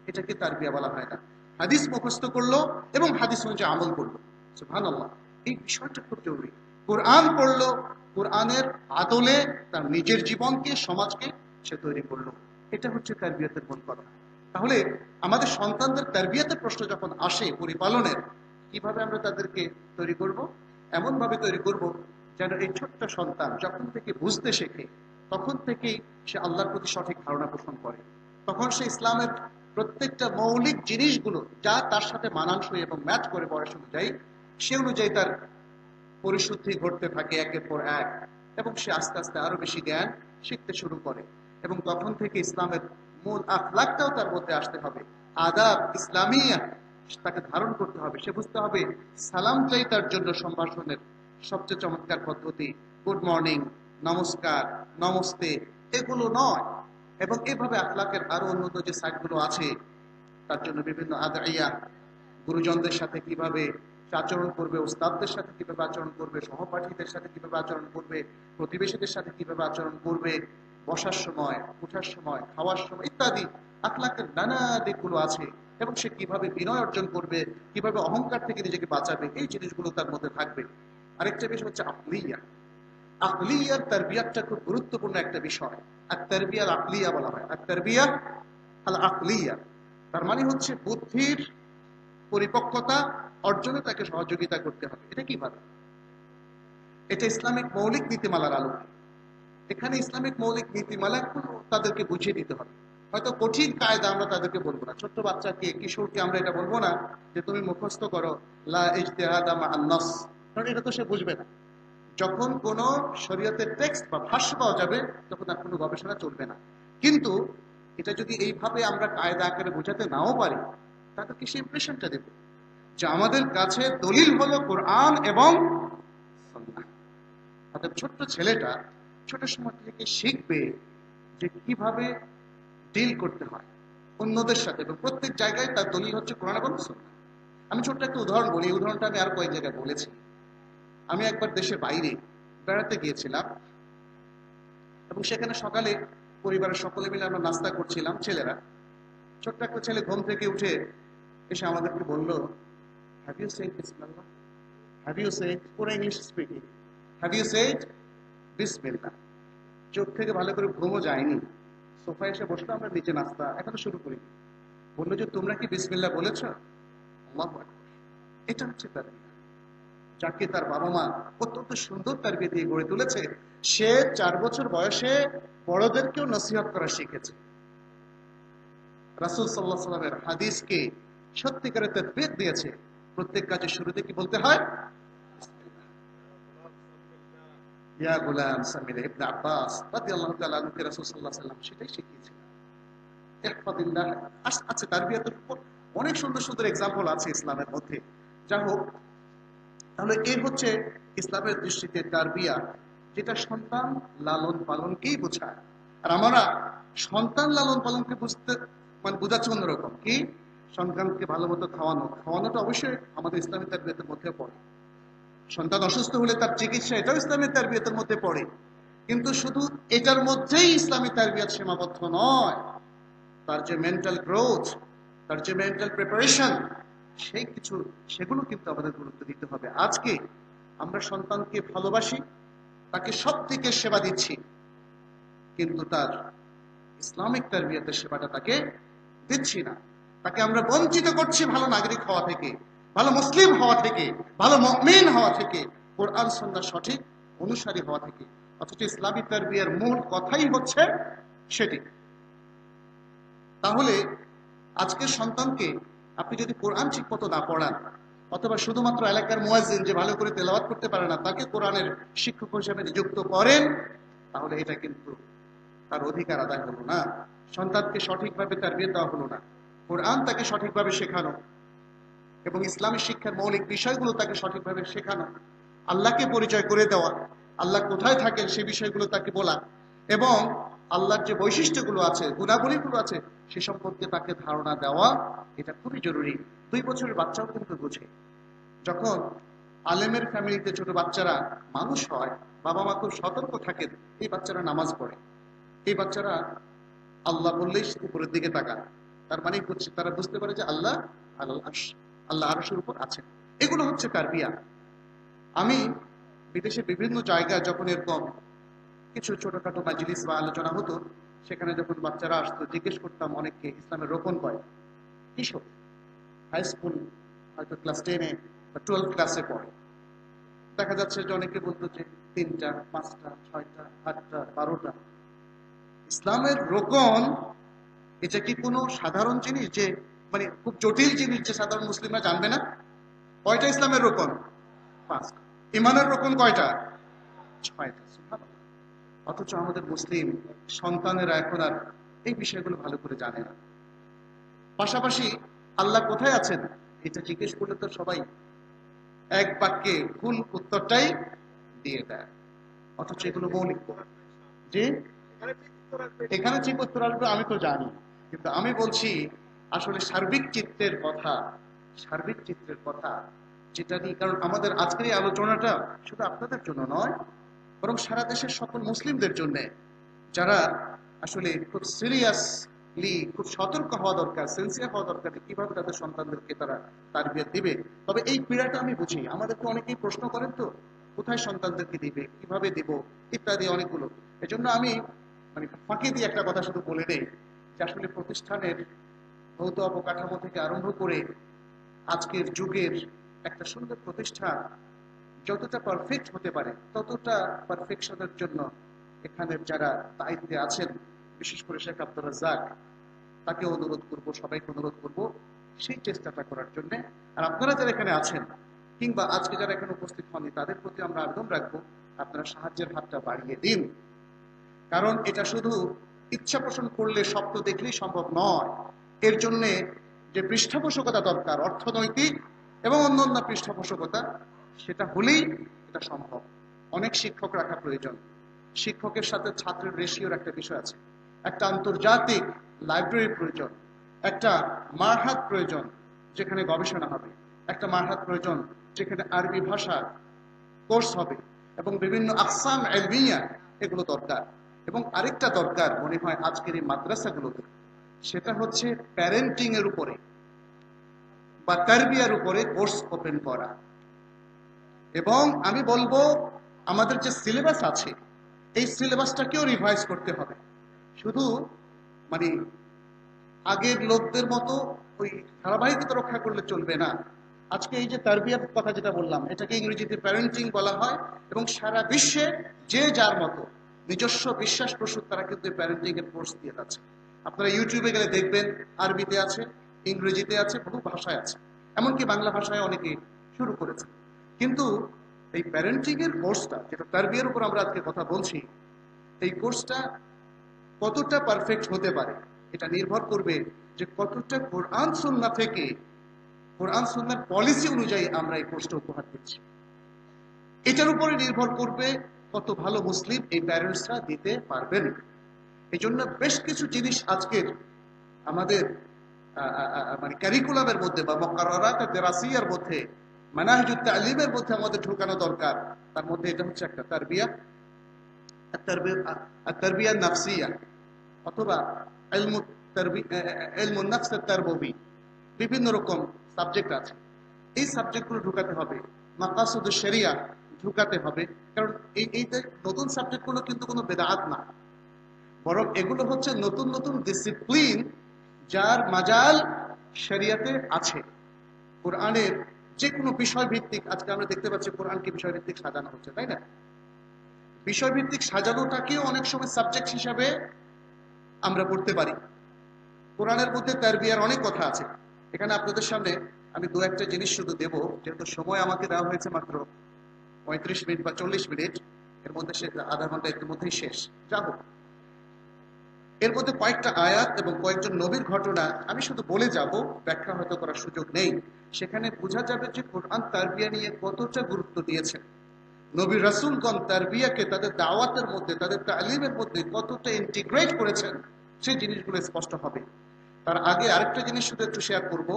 Speaker 1: এটাকে তারবিয়া বলা হয় না। হাদিস মুখস্থ করলো এবং হাদিস অনুযায়ী আমল করলো, সুবহানাল্লাহ, এই বিষয়টা খুব জরুরি। কোরআন পড়লো, কোরআনের আদলে তার নিজের জীবনকে, সমাজকে সে তৈরি করলো, এটা হচ্ছে তারবিয়াতের মূল কথা। তাহলে আমাদের সন্তানদের তারবিয়াতের প্রশ্ন যখন আসে পরিপালনের, কিভাবে আমরা তাদেরকে তৈরি করব? এমন ভাবে তৈরি করব যেন এই ছোট্ট সন্তান যখন থেকে বুঝতে শেখে, তখন থেকেই সে আল্লাহর প্রতি সঠিক ধারণা পোষণ করে। তখন সে ইসলামের প্রত্যেকটা মৌলিক জিনিসগুলো যা তার সাথে মানানসই এবং ম্যাচ করে বয়স অনুযায়ী, সে অনুযায়ী তার পরিশুদ্ধি ঘটতে থাকে একের পর এক, এবং সে আস্তে আস্তে আরো বেশি জ্ঞান শিখতে শুরু করে। এবং তখন থেকে ইসলামের মূল আখলাকটাও তার মধ্যে আসতে হবে, আদাব ইসলামিয়া তাকে ধারণ করতে হবে। সে বুঝতে হবে সালামটাই তার জন্য সম্ভাষণের সবচেয়ে চমৎকার পদ্ধতি, গুড মর্নিং, নমস্কার, নমস্তে, এগুলো নয়। এবং এভাবে আখলাকের আরো উন্নত যে সাইটগুলো আছে, তার জন্য বিভিন্ন আদাইয়া, গুরুজনদের সাথে কিভাবে আচরণ করবে, উস্তাদদের সাথে কিভাবে আচরণ করবে, সহপাঠীদের সাথে কিভাবে আচরণ করবে, প্রতিবেশীদের সাথে কিভাবে আচরণ করবে, বসার সময়, উঠার সময়, খাওয়ার সময় ইত্যাদি আখলাকের নানা দিকগুলো আছে। এবং সে কিভাবে বিনয় অর্জন করবে, কিভাবে অহংকার থেকে নিজেকে বাঁচাবে, এই জিনিসগুলো তার মধ্যে থাকবে। আরেকটা বিষয় হচ্ছে আকলিয়া। আকলিয়ার তারবিয়াতটা খুব গুরুত্বপূর্ণ একটা বিষয়। আর তারবিয়া আল আকলিয়া বলা হয়, আর তারবিয়া আল আকলিয়া, তার মানে হচ্ছে বুদ্ধির পরিপক্কতা অর্জনে তাকে সহযোগিতা করতে হবে। এটা কিভাবে? এটা ইসলামিক মৌলিক নীতিমালার আলোকে। এখানে ইসলামিক মৌলিক নীতিমালা তাদেরকে বুঝিয়ে দিতে হবে। হয়তো কঠিন কায়দা আমরা তাদেরকে বলবো না, ছোট্ট বাচ্চাকে, কিশোরকে আমরা এটা বলবো না যে তুমি মুখস্থ করো লা ইজতিহাদা মা'আন নাস, কারণ এটা তো সে বুঝবে না। যখন কোন শরীয়তের টেক্সট বা ভাষ্য পাওয়া যাবে, তখন আর কোনো গবেষণা চলবে না। কিন্তু এটা যদি এইভাবে আমরা কায়দা আকারে বোঝাতে নাও পারি, তাদেরকে সেই ইমপ্রেশনটা দেব যে আমাদের কাছে দলিল হলো কোরআন এবং সুন্নাহ। অর্থাৎ ছোট্ট ছেলেটা ছোট সময় থেকে শিখবে যে কিভাবে ডিল করতে হয় অন্যদের সাথে, এবং প্রত্যেক জায়গায় তার দলিল হচ্ছে কোরআন এবং সুন্নাহ। আমি ছোট্ট একটা উদাহরণ বলি, উদাহরণটা আমি আর কয়েক জায়গায় বলেছি। আমি একবার দেশের বাইরে বেড়াতে গিয়েছিলাম, এবং সেখানে সকালে পরিবারের সকলে মিলে আমরা নাস্তা করছিলাম, ছেলেরা। ছোট্ট একটা ছেলে ঘুম থেকে উঠে এসে আমাদেরকে বলল, হ্যাভ ইউ সেড বিসমিল্লাহ, হ্যাভ ইউ সেড, পুরো English speaking, have you said বিসমিল্লাহ। চোখ থেকে ভালো করে ঘুমও যায়নি, সোফায় এসে বসলো, আমরা নিচে নাস্তা এখনো শুরু করি। বললো যে তোমরা কি বিসমিল্লাহ বলেছ? আল্লাহু আকবার। এটা হচ্ছে তারবিয়া। যাকে তার বাবা মা অত্যন্ত সুন্দর তারবিয়া দিয়ে গড়ে তুলেছে, সে 4 বছর বয়সে বড়দেরকেও নসিহত করা শিখেছে। রাসূল সাল্লাল্লাহু আলাইহি ওয়াসাল্লামের হাদিসকে সত্যিকারের তাদবির দিয়েছে। প্রত্যেক কাজের শুরুতে কি বলতে হয়? ইয়া গুলাম সামিল। ইবনে আব্বাস রাদিয়াল্লাহু তাআলা আনহু রাসূল সাল্লাল্লাহু আলাইহি ওয়াসাল্লাম সেটাই শিখিয়েছিলেন। ইহফাদিল্লাহ। আছে তারবিয়াতের উপর অনেক সুন্দর সুন্দর এক্সাম্পল আছে ইসলামের মধ্যে। যা হোক, তাহলে এই হচ্ছে ইসলামের দৃষ্টিতে তারবিয়া, যেটা সন্তান লালন পালনকেই বোঝায়। আর আমরা সন্তান লালন পালনকে বুঝতে বোঝাচ্ছি অন্যরকম। কি? সন্তানকে ভালো মতো খাওয়ানোটা অবশ্যই আমাদের ইসলামী তারবিয়াতের মধ্যে পড়ে। সন্তান অসুস্থ হলে তার চিকিৎসা, এটাও ইসলামী তারবিয়াতের মধ্যে পড়ে। কিন্তু শুধু এটার মধ্যেই ইসলামী তারবিয়াত সীমাবদ্ধ নয়। তার যে মেন্টাল গ্রোথ, তার যে মেন্টাল প্রিপারেশন, সেগুলো কিন্তু আমাদের গুরুত্ব দিতে হবে। আজকে আমরা সন্তানকে ভালোবাসি, তাকে সব থেকে সেবা দিচ্ছি, কিন্তু তার ইসলামিক তারবিয়াতের সেবাটা তাকে দিচ্ছি না। তাকে আমরা বঞ্চিত করছি ভালো নাগরিক হওয়া থেকে, ভালো মুসলিম হওয়া থেকে, ভালো মুমিন হওয়া থেকে, কোরআন সুন্নাহর সঠিক অনুসারী হওয়া থেকে। অথচ ইসলামী তারবিয়ার মূল কথাই হচ্ছে সেটি। তাহলে আজকের সন্তানকে আপনি যদি কোরআন ঠিক মতো না পড়ান, অথবা শুধুমাত্র এলাকার মুয়াজ্জিন যে ভালো করে তেলাওয়াত করতে পারে না তাকে কোরআনের শিক্ষক হিসেবে নিযুক্ত করেন, তাহলে এটা কিন্তু তার অধিকার আদায় হলো না। সন্তানকে সঠিকভাবে তারবিয়ত দেওয়া হলো না। কোরআন তাকে সঠিকভাবে শেখানো এবং ইসলামী শিক্ষার মৌলিক বিষয়গুলো তাকে সঠিকভাবে শেখানো, আল্লাহকে পরিচয় করে দেওয়া, আল্লাহ কোথায় থাকেন সে বিষয়গুলো তাকে বলা, এবং আল্লাহর যে বৈশিষ্ট্যগুলো আছে, গুণাবলীগুলো আছে, সে সম্পর্কে তাকে ধারণা দেওয়া, এটা খুবই জরুরি। 2 বছরের বাচ্চাও কিন্তু বুঝে। যখন আলেমের ফ্যামিলিতে ছোট বাচ্চারা মানুষ হয়, বাবা মা খুব সতর্ক থাকেন, এই বাচ্চারা নামাজ পড়ে, এই বাচ্চারা আল্লাহ বললেই উপরের দিকে তাকায়, তার মানে হচ্ছে তারা বুঝতে পারে যে আল্লাহ আল্লাহ আরশের উপর আছেন। এগুলো হচ্ছে তারবিয়া। আমি বিদেশে বিভিন্ন জায়গায় যখন এরকম কিছু ছোটখাটো মাজলিস বা আলোচনা হতো, সেখানে যখন বাচ্চারা আসতো, জিজ্ঞেস করতাম অনেককে ইসলামের রোকন কয়, কিশোর হাই স্কুল হয়তো ক্লাস 10-এ বা 12 ক্লাসে পড়ে। দেখা যাচ্ছে যে অনেকে বলতো যে 3টা, 5টা, 6টা, 8টা, 12টা। ইসলামের রোকন এটা কি কোনো সাধারণ জিনিস যে খুব জটিল জিনিস যে সাধারণ মুসলিমরা জানবে না? কয়টা ইসলামের রোকন? 5টা। ইমানের রোকন কয়টা? 6টা। অথচ আমাদের মুসলিম সন্তানেরা এখন আর এই বিষয়গুলো ভালো করে জানে না। পাশাপাশি আল্লাহ কোথায় আছেন এটা জিজ্ঞেস করলে তো সবাই এক বাক্যে ভুল উত্তরটাই দিয়ে দেয়। অথচ এগুলো মৌলিক। যে এখানে ঠিক উত্তর আসবে আমি তো জানি, কিন্তু আমি বলছি আসলে সার্বিক চিত্রের কথা যেটা নিয়ে, কারণ আমাদের আজকের এই আলোচনাটা শুধু আপনাদের জন্য নয়, বরং সারা দেশের সকল মুসলিমদের জন্য, যারা আসলে খুব সিরিয়াসলি, খুব সতর্ক হওয়া দরকার, সিনসিয়ার হওয়া দরকার কিভাবে তাদের সন্তানদেরকে তারা তারবিয়ত দিবে। তবে এই পীড়াটা আমি বুঝি। আমাদেরকে অনেকেই প্রশ্ন করেন তো, কোথায় সন্তানদেরকে দিবে, কিভাবে দিব, ইত্যাদি অনেকগুলো। এজন্য আমি ফাঁকি দিয়ে একটা কথা শুধু বলে দেই যে আসলে প্রতিষ্ঠানের ভৌত অবকাঠামো থেকে আরম্ভ করে আজকের যুগের একটা সুন্দর প্রতিষ্ঠান যতটা পারফেক্ট হতে পারে, ততটা পারফেকশনের জন্য এখানের যারা দায়িত্বে আছেন, বিশেষ করে শেখ আব্দুর রাজ্জাক, তাকে অনুরোধ করব, সবাইকে অনুরোধ করব সেই চেষ্টাটা করার জন্য। আর আপনারা যারা এখানে আছেন কিংবা আজকে যারা এখানে উপস্থিত হননি, তাদের প্রতি আমরা আবেদন রাখবো, আপনারা সাহায্যের হাতটা বাড়িয়ে দিন। কারণ এটা শুধু ইচ্ছা পোষণ করলে, স্বপ্ন দেখলেই সম্ভব নয়। এর জন্যে যে পৃষ্ঠপোষকতা দরকার, অর্থনৈতিক এবং অন্যান্য পৃষ্ঠপোষকতা, সেটা হলেই এটা সম্ভব। অনেক শিক্ষক রাখা প্রয়োজন। শিক্ষকের সাথে ছাত্রের রেশিওর একটা বিষয় আছে। একটা আন্তর্জাতিক লাইব্রেরি প্রয়োজন, একটা মারহাত প্রয়োজন যেখানে গবেষণা হবে, একটা মারহাত প্রয়োজন যেখানে আরবি ভাষা কোর্স হবে, এবং বিভিন্ন আকসাম ইলমিয়া, এগুলো দরকার। এবং আরেকটা দরকার মনে হয় আজকের এই মাদ্রাসাগুলোতে, সেটা হচ্ছে প্যারেন্টিং এর উপরে বা তারবিয়ার উপরে কোর্স ওপেন করা। এবং আমি বলবো আমাদের যে সিলেবাস আছে, এই সিলেবাসটাকেও রিভাইজ করতে হবে। শুধু আগের লোকদের মতো ওই ধারাবাহিকতা রক্ষা করলে চলবে না। আজকে এই যে তারবিয়ার কথা যেটা বললাম, এটাকে ইংরেজিতে প্যারেন্টিং বলা হয়, এবং সারা বিশ্বে যে যার মতো নিজস্ব বিশ্বাস প্রসূত তারা কিন্তু প্যারেন্টিং এর কোর্স দিয়ে যাচ্ছে। আপনারা ইউটিউবে গেলে দেখবেন আরবিতে আছে, ইংরেজিতে আছে, বহু ভাষায় আছে, এমনকি বাংলা ভাষায় অনেকে শুরু করেছে। কিন্তু এই প্যারেন্টিং এর কোর্সটা, যেটা তারবিয়ার উপর আমরা আজকে কথা বলছি, এই কোর্সটা কতটা পারফেক্ট হতে পারে এটা নির্ভর করবে যে কতটা কোরআন সুন্নাহ থেকে, কোরআন সুন্নাহর পলিসি অনুযায়ী আমরা এই কোর্সটা উপহার দিচ্ছি। এটার উপরে নির্ভর করবে কত ভালো মুসলিম এই প্যারেন্টসরা দিতে পারবেন। এই জন্য বেশ কিছু জিনিস আজকের আমাদের মানে ক্যারিকুলামের মধ্যে বা মুকাররাত দেরাসিয়ার মধ্যে, মানাহিজুত তালিমের মধ্যে আমাদের ঢোকানো দরকার। তার মধ্যে এটা হচ্ছে একটা তারবিয়া, তারবিয়া নাফসিয়া, অথবা ইলমুন নাফস তারববি, বিভিন্ন রকম সাবজেক্ট আছে। এই সাবজেক্টগুলো ঢুকাতে হবে। মাকাসিদুশ শরিয়া ঢুকাতে হবে, কারণ এই নতুন সাবজেক্টগুলো কিন্তু কোনো বেদাত না, বরং এগুলো হচ্ছে নতুন নতুন ডিসিপ্লিন যার মাজাল শরিয়াতে আছে। কোরআনের যে কোনো বিষয় ভিত্তিক, আজকে আমরা দেখতে পাচ্ছি কোরআনকে বিষয় ভিত্তিক সাজানো হচ্ছে, তাই না? বিষয় ভিত্তিক সাজানোটাকেও অনেক সময় সাবজেক্ট হিসাবে আমরা পড়তে পারি। কোরআনের মধ্যে তারবিয়ার অনেক কথা আছে। এখানে আপনাদের সামনে আমি দু একটা জিনিস শুধু দেব, যেহেতু সময় আমাকে দেওয়া হয়েছে মাত্র 35 মিনিট বা 40 মিনিট, এর মধ্যে সে আধা ঘন্টা এর মধ্যেই শেষ। যা হোক, এর মধ্যে কয়েকটা আয়াত এবং কয়েকজন নবীর ঘটনা আমি শুধু বলে যাব, ব্যাখ্যা হয়তো করার সুযোগ নেই। সেখানে বোঝা যাবে যে কোরআন তারবিয়া নিয়ে কতটা গুরুত্ব দিয়েছে, নবী রাসূলগণ তারবিয়াকে তাদের দাওয়াতের মধ্যে, তাদের তালিমের মধ্যে কতটা ইন্টিগ্রেট করেছেন, সেই জিনিসগুলো স্পষ্ট হবে। তার আগে আরেকটা জিনিস শুধু একটু শেয়ার করব।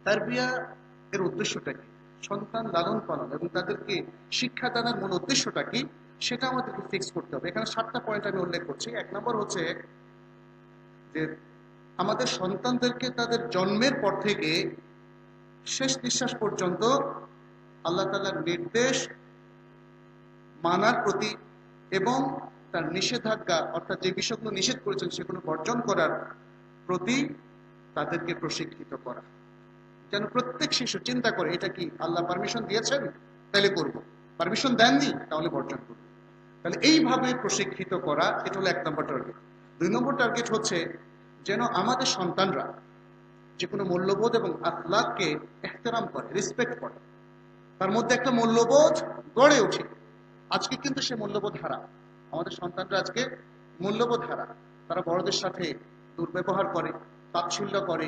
Speaker 1: তারবিয়া এর উদ্দেশ্যটা কি, সন্তান লালন পালন এবং তাদেরকে শিক্ষা দানের মূল উদ্দেশ্যটা কি, সেটা আমাদেরকে ফিক্স করতে হবে। এখানে 7টা পয়েন্ট আমি উল্লেখ করছি। 1 নম্বর হচ্ছে যে আমাদের সন্তানদেরকে তাদের জন্মের পর থেকে শেষ নিঃশ্বাস পর্যন্ত আল্লাহ তাআলার নির্দেশ মানার প্রতি এবং তার নিষেধাজ্ঞা, অর্থাৎ যে বিষয়গুলো নিষেধ করেছেন সেগুলো বর্জন করার প্রতি তাদেরকে প্রশিক্ষিত করা। যেন প্রত্যেক শিশু চিন্তা করে, এটা কি আল্লাহ পারমিশন দিয়েছেন তাহলে করব, পারমিশন দেননি তাহলে বর্জন করব। তাহলে এইভাবে প্রশিক্ষিত করা, এটা হলো 1 নম্বর টার্গেট। 2 নম্বর টার্গেট হচ্ছে যেন আমাদের সন্তানরা যে কোনো মূল্যবোধ এবং আখলাককে ইহতিরাম করে, রেসপেক্ট করে, তার মধ্যে একটা মূল্যবোধ গড়ে ওঠে। আজকে কিন্তু সে মূল্যবোধ হারা, আমাদের সন্তানরা আজকে মূল্যবোধ হারা। তারা বড়দের সাথে দুর্ব্যবহার করে, তাচ্ছিল্য করে,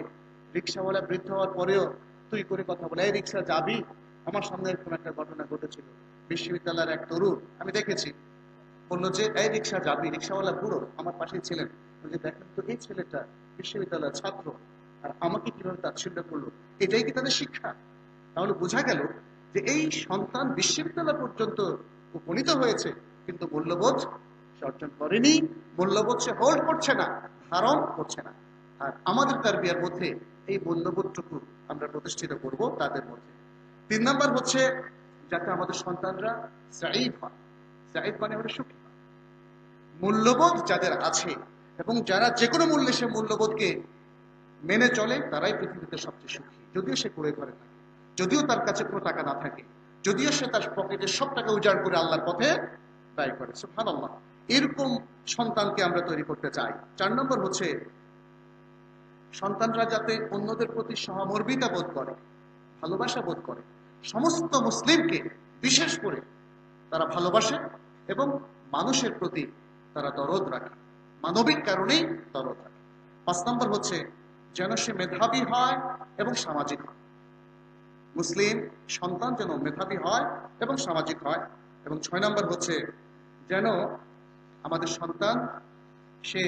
Speaker 1: রিক্সাওয়ালা বৃদ্ধ হওয়ার পরেও তুই করে কথা বলে, এই রিক্সা যাবি। আমার সামনে এরকম একটা ঘটনা ঘটেছিল, বিশ্ববিদ্যালয়ের এক তরুণ আমি দেখেছি, বললো যে এই রিক্সা যাবি, রিক্সাওয়ালা বুড়ো আমার পাশেই ছিলেন, যে দেখেন তো এই ছেলেটা বিশ্ববিদ্যালয়ের ছাত্র আর আমাকে কিভাবে তাচ্ছিল্য করলো, এটাই কি তাদের শিক্ষা? তাহলে বোঝা গেল যে এই সন্তান বিশ্ববিদ্যালয় পর্যন্ত উপনীত হয়েছে, কিন্তু মূল্যবোধ সে অর্জন করেনি, মূল্যবোধ সে হোল্ড করছে না, ধারণ করছে না। আর আমাদের তারবিয়ার মধ্যে এই মূল্যবোধটুকু আমরা প্রতিষ্ঠিত করব তাদের মধ্যে। 3 নম্বর হচ্ছে যাতে আমাদের সন্তানরা সাঈদ হয়। সাঈদ মানে হলো সুখী। মূল্যবোধ যাদের আছে এবং যারা যে কোনো মূল্যে সে মূল্যবোধকে মেনে চলে, তারাই পৃথিবীতে সবচেয়ে সুখী। যদিও সে কুড়ে ঘরে থাকে, যদিও তার কাছে কোনো টাকা না থাকে, যদিও সে তার পকেটের সব টাকা উজাড় করে আল্লাহর পথে ব্যয় করে। সুবহানাল্লাহ, এরকম সন্তানকে আমরা তৈরি করতে চাই। 4 নম্বর হচ্ছে সন্তানরা যাতে অন্যদের প্রতি সহমর্মিতা বোধ করে, ভালোবাসা বোধ করে, সমস্ত মুসলিমকে বিশেষ করে তারা ভালোবাসে এবং মানুষের প্রতি তারা দরদ রাখে, মানবিক কারণেই দরদ রাখে। 5 নম্বর হচ্ছে যেন সে মেধাবী হয় এবং সামাজিক হয়। মুসলিম সন্তান যেন মেধাবী হয় এবং সামাজিক হয়। এবং 6 নম্বর হচ্ছে যেন আমাদের সন্তান সে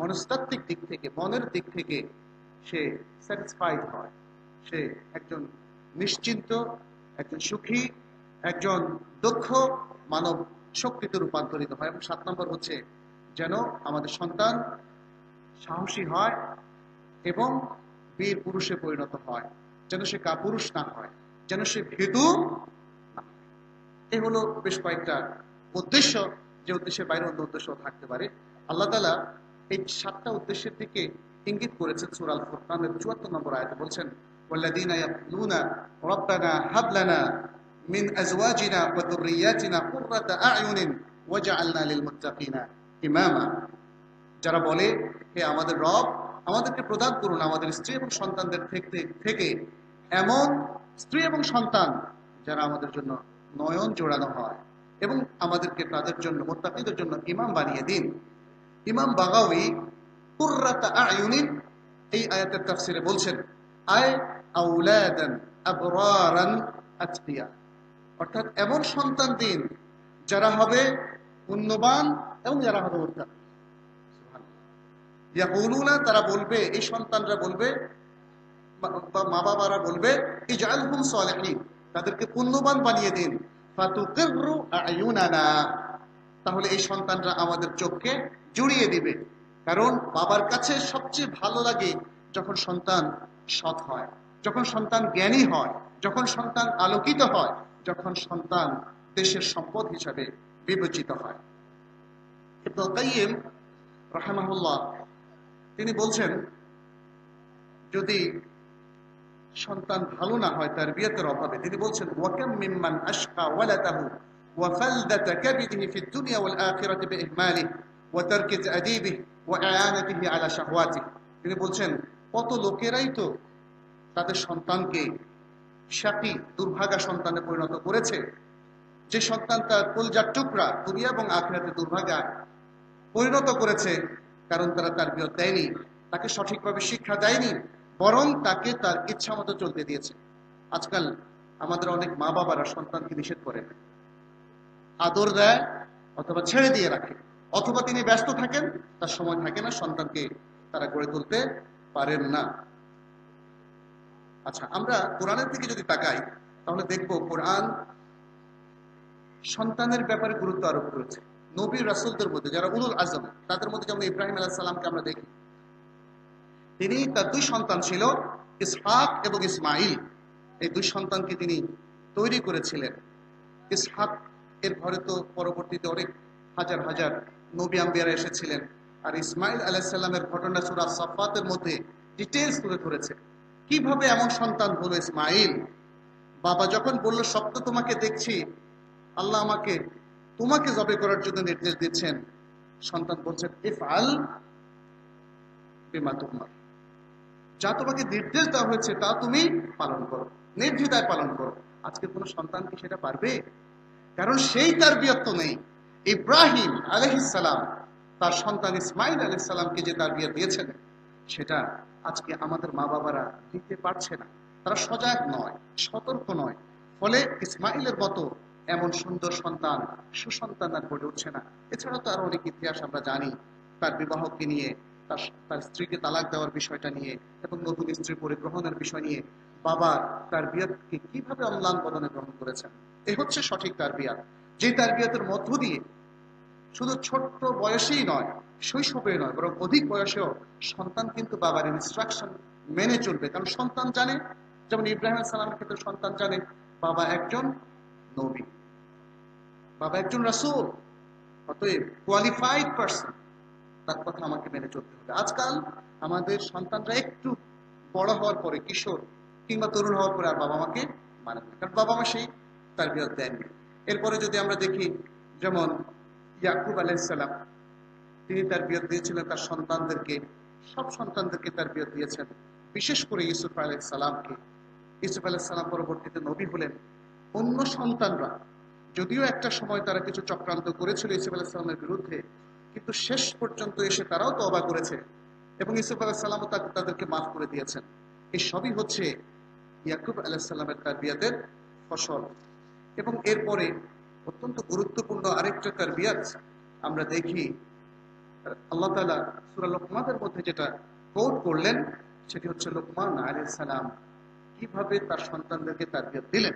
Speaker 1: মনস্তাত্ত্বিক দিক থেকে, মনের দিক থেকে সে স্যাটিসফাইড হয়, সে একজন নিশ্চিন্ত, একজন সুখী, একজন দক্ষ মানব শক্তিতে রূপান্তরিত হয়। এবং 7 নম্বর হচ্ছে যেন আমাদের সন্তান সাহসী হয় এবং বীর পুরুষে পরিণত হয়, যেন সে কাপুরুষ না হয়, যেন সে ভীতু না হয়। এই হলো বেশ কয়েকটা উদ্দেশ্য, যে উদ্দেশ্যের বাইরে অন্য উদ্দেশ্য থাকতে পারে। আল্লাহ তাআলা এই 7টা উদ্দেশ্যের দিকে ইঙ্গিত করেছেন সূরা আল ফুরকানের 74 নম্বর আয়াতে, বলছেন والذين يقولون ربنا هب لنا من أزواجنا وذرياتنا قرة أعين وجعلنا للمتقين إماما। যারা বলে হে আমাদের রব, আমাদেরকে প্রদান করুন আমাদের স্ত্রী এবং সন্তানদের থেকে এমন স্ত্রী এবং সন্তান যারা আমাদের জন্য নয়ন জোড়ানো হয়, এবং আমাদেরকে তাদের জন্য মুত্তাকিদের জন্য ইমাম বানিয়ে দিন। ইমাম বাগাউই কুররাতা আয়ুনিন এই আয়াতের তাফসিরে বলছেন আয় আউলাদান আবরারান আতকিয়া, অর্থাৎ এমন সন্তান দিন যারা হবে পুণ্যবান এবং যারা হবে মুত্তাকি। ইয়াকুলুনা, তারা বলবে, এই সন্তানরা বলবে বা মা বাবারা বলবে ইজআলহুম সালিহিন, তাদেরকে পুণ্যবান বানিয়ে দিন। ফাতুকিররু আয়ুনানা, তাহলে এই সন্তানরা আমাদের চোখকে জুড়িয়ে দিবে। কারণ বাবার কাছে সবচেয়ে ভালো লাগে যখন সন্তান সৎ হয়, যখন সন্তান জ্ঞানী হয়, যখন সন্তান আলোকিত হয়, যখন সন্তান দেশের সম্পদ হিসাবে বিবেচিত হয়। ইবনুল কাইয়িম রাহিমাহুল্লাহ তিনি বলছেন, যদি সন্তান ভালো না হয় তারবিয়াতের অভাবে, তিনি বলছেন ওয়াকাম মিম্মান আশকা ওয়ালাদাহু ওয়া ফালদাতা কাবিদিহি ফিদ দুনিয়া ওয়াল আখিরাতি বিইহমালিহি ওয়া তারকি তা'দীবিহি ওয়া i'ানাতিহি আলা শাহওয়াতিহি। তিনি বলছেন কত লোকেরাই তো তাদের সন্তানকে শাকী দুর্ভাগা সন্তানে পরিণত করেছে, যে সন্তান তার কলজার টুকরা দুনিয়া এবং আখিরাতে দুর্ভাগা পরিণত করেছে, কারণ তারা তারবিয়ত দেয়নি, তাকে সঠিকভাবে শিক্ষা দেয়নি, বরং তাকে তার ইচ্ছা মতো চলতে দিয়েছে। আজকাল আমাদের অনেক মা বাবারা সন্তানকে নিষেধ করেন, আদর দেয় অথবা ছেড়ে দিয়ে রাখে, অথবা তিনি ব্যস্ত থাকেন, তার সময় থাকে না, সন্তানকে তারা গড়ে তুলতে পারেন না। আচ্ছা, আমরা কোরআনের দিকে যদি তাকাই তাহলে দেখব কোরআন সন্তানের ব্যাপারে গুরুত্ব আরোপ করেছে। নবী রাসূলদের মধ্যে যারা উলুল আজম, তাদের মধ্যে যেমন ইব্রাহিম আলাইহিস সালামকে আমরা দেখি, তিনি তার দুই সন্তান ছিল ইসহাক এবং ইসমাইল। এই দুই সন্তানকে তিনি তৈরি করেছিলেন। ইসহাক এর ঘরে তো পরবর্তীতে অনেক হাজার হাজার নবী আম্বিয়ারা এসেছিলেন, আর ইসমাইল আলাইহিস সালামের ঘটনা সূরা সাফফাতের মধ্যে ডিটেইলস তুলে ধরেছে। কিভাবে এমন সন্তান হলো ইসমাইল? বাবা যখন বলল সত্য তোমাকে দেখছি, আল্লাহ আমাকে তোমাকে জবে করার জন্য নির্দেশ দিচ্ছেন, সন্তান বলছেন ইফআল বিমা তুমার, যা তোমাকে নির্দেশ দেওয়া হয়েছে তা তুমি পালন করো, নির্দ্বিধায় পালন করো। আজকে কোনো সন্তান কি সেটা পারবে? কারণ সেই তারবিয়ত নেই। ইব্রাহিম আলাইহিস সালাম তার সন্তান ইসমাইল আলাইহিস সালামকে যে তারবিয়ত দিয়েছেন, সেটা আজকে আমাদের মা বাবারা দিতে পারছে না। তারা সজাগ নয়, সতর্ক নয়, ফলে ইসমাইলের মতো এমন সুন্দর সন্তান, সুসন্তান আর গড়ে উঠছে না। এছাড়া তো আরো অনেক ইতিহাস আমরা জানি, তার বিবাহকে নিয়ে, তার স্ত্রীকে তালাক দেওয়ার বিষয়টা নিয়ে এবং নতুন স্ত্রী পরিগ্রহণের বিষয় নিয়ে বাবা তারবিয়তকে কিভাবে অম্লান বদনে গ্রহণ করেছেন। এ হচ্ছে সঠিক তারবিয়ত, যে তারবিয়তের মধ্য দিয়ে শুধু ছোট্ট বয়সেই নয়, শৈশবে নয়, বরং অধিক বয়সেও সন্তান কিন্তু বাবার ইনস্ট্রাকশন মেনে চলবে। কারণ সন্তান জানে, যেমন ইব্রাহিম আলাইহিস সালামের ক্ষেত্রে সন্তান জানে বাবা একজন নবী, বাবা একজন রাসূল, অতএব কোয়ালিফাইড পারসন, তার কথা আমাকে মেনে চলতে হবে। আজকাল আমাদের সন্তানরা একটু বড় হওয়ার পরে, কিশোর কিংবা তরুণ হওয়ার পরে আর বাবা মাকে মানে না, কারণ বাবা মা সেই তারবিয়ত দেননি। এরপরে যদি আমরা দেখি, যেমন ইয়াকুব আলাইহিস সালাম, তিনি তারবিয়ত দিয়েছিলেন তার সন্তানদেরকে, সব সন্তানদেরকে তারবিয়ত দিয়েছেন, বিশেষ করে ইউসুফ আলাইহিস সালামকে। ইউসুফ আলাইহিস সালাম পরবর্তীতে নবী হলেন। অন্য সন্তানরা যদিও একটা সময় তারা কিছু চক্রান্ত করেছিল ইউসুফ আলাইহিস সালামের বিরুদ্ধে, কিন্তু শেষ পর্যন্ত এসে তারাও তওবা করেছে এবং ইউসুফ আলাইহিস সালামও তাদেরকে মাফ করে দিয়েছেন। এই সবই হচ্ছে ইয়াকুব আলাইহিস সালামের তারবিয়তের ফসল। এবং এরপরে অত্যন্ত গুরুত্বপূর্ণ আরেকটা তারবিয়ত আমরা দেখি, আল্লাহ তাআলা সূরা লোকমানের মধ্যে যেটা কোট করলেন, সেটি হচ্ছে লোকমান আলাইহিস সালাম কিভাবে তার সন্তানদেরকে তারবিয়ত দিলেন।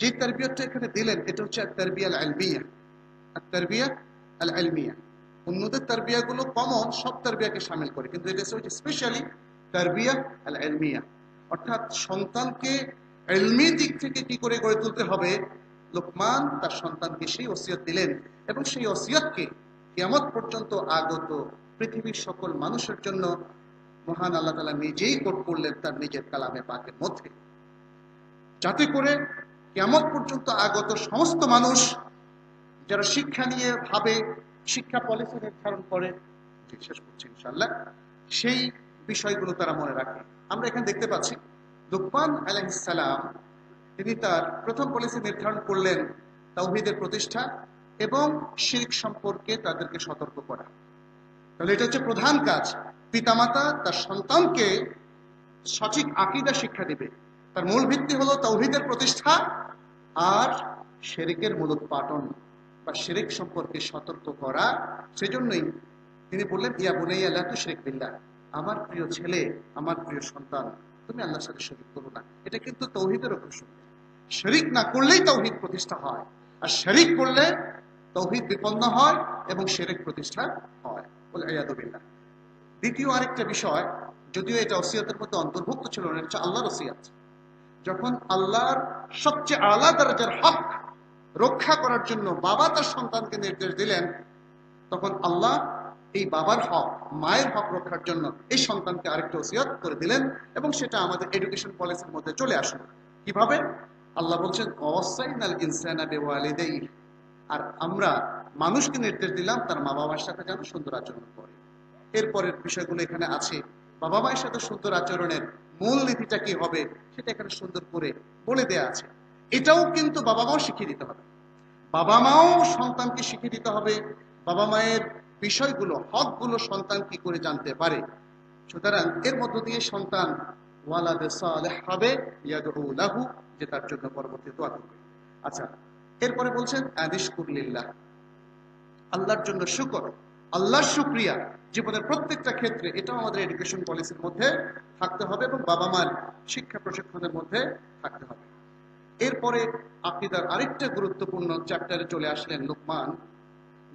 Speaker 1: যে তারবিয়তটা এখানে দিলেন, এটা হচ্ছে তারবিয়া আল ইলমিয়া। তারবিয়া আল ইলমিয়া অন্যদের তারবিয়াগুলো কমন, সব তারবিয়াকে শামিল করে, কিন্তু এটা হচ্ছে স্পেশালি তারবিয়া আল ইলমিয়া, অর্থাৎ সন্তানকে ইলমি দিক থেকে কি করে গড়ে তুলতে হবে। লোকমান তার সন্তানকে সেই ওসিয়ত দিলেন এবং সেই ওসিয়তকে কিয়ামত পর্যন্ত আগত পৃথিবীর সকল মানুষের জন্য মহান আল্লাহ তাআলা নিজেই কোট করলেন তার নিজের কালামে পাকের মধ্যে, যাতে করে কিয়ামত পর্যন্ত আগত সমস্ত মানুষ যারা শিক্ষা নিয়ে ভাবে, শিক্ষা পলিসি নির্ধারণ করে, শেষ করছি ইনশাআল্লাহ, সেই বিষয়গুলো তারা মনে রাখে। আমরা এখানে দেখতে পাচ্ছি লুকমান আলাইহিস সালাম তিনি তার প্রথম পলিসি নির্ধারণ করলেন তাওহীদের প্রতিষ্ঠা এবং শিরক সম্পর্কে তাদেরকে সতর্ক করা। তাহলে এটা হচ্ছে প্রধান কাজ। পিতামাতা তার সন্তানকে সঠিক আকীদা শিক্ষা দিবে, তার মূল ভিত্তি হলো তাওহীদের প্রতিষ্ঠা আর শিরকের মূলোৎপাটন বা শিরক সম্পর্কে সতর্ক করা। সেজন্যই তিনি বললেন, ইয়া বুনাইয়া লা তুশরিক বিল্লাহ, আমার প্রিয় ছেলে, আমার প্রিয় সন্তান, তুমি আল্লাহর সাথে শরীক করো না। এটা কিন্তু তাওহীদের ঘোষণা। শরীক না করলেই তাওহীদ প্রতিষ্ঠা হয়, আর শরীক করলে তাওহীদ বিপন্ন হয় এবং শিরক প্রতিষ্ঠা হয়। ওয়াল ইয়াদু বিল্লাহ। দ্বিতীয় আরেকটা বিষয়, যদিও এটা ওসিয়তের মধ্যে অন্তর্ভুক্ত ছিল না, এটা আল্লাহর ওসিয়ত। যখন আল্লাহর সবচেয়ে আলা দরজার হক রক্ষা করার জন্য বাবা তার সন্তানকে নির্দেশ দিলেন, তখন আল্লাহ এই বাবার হক, মায়ের হক রক্ষার জন্য এই সন্তানকে আরেকটা ওসিয়ত করে দিলেন, এবং সেটা আমাদের এডুকেশন পলিসির মধ্যে চলে আসলো। কিভাবে? আল্লাহ বলছেন, ওয়াসাইনাল ইনসানা বিওয়ালিদাইহি, আর আমরা মানুষকে নির্দেশ দিলাম তার মা বাবার সাথে যেন সুন্দর আচরণ করে। এরপরের বিষয়গুলো এখানে আছে। বাবা মায়ের সাথে সুন্দর আচরণের মূল নীতিটা কি হবে সেটা এখানে সুন্দর করে বলে দেয়া আছে। এটাও কিন্তু বাবা মাও শিখিয়ে দিতে হবে। বাবা মাও সন্তানকে শিখিয়ে দিতে হবে বাবা মায়ের বিষয়গুলো, হকগুলো সন্তান কি করে জানতে পারে। সুতরাং এর মধ্য দিয়ে সন্তান ওয়ালাদে সালেহ হবে, ইয়াদউ লাহু, যে তার জন্য পরবর্তী দোয়া করবে। আচ্ছা, এরপরে বলছেন আনিশকুরলিল্লাহ, আল্লাহর জন্য শুকর, আল্লাহর শুকরিয়া জীবনের প্রত্যেকটা ক্ষেত্রে, এটাও আমাদের এডুকেশন পলিসির মধ্যে থাকতে হবে এবং বাবা মার শিক্ষা প্রশিক্ষণের মধ্যে থাকতে হবে। এরপরে আকীদার আরেকটা গুরুত্বপূর্ণ চ্যাপ্টারে চলে আসলেন লুকমান,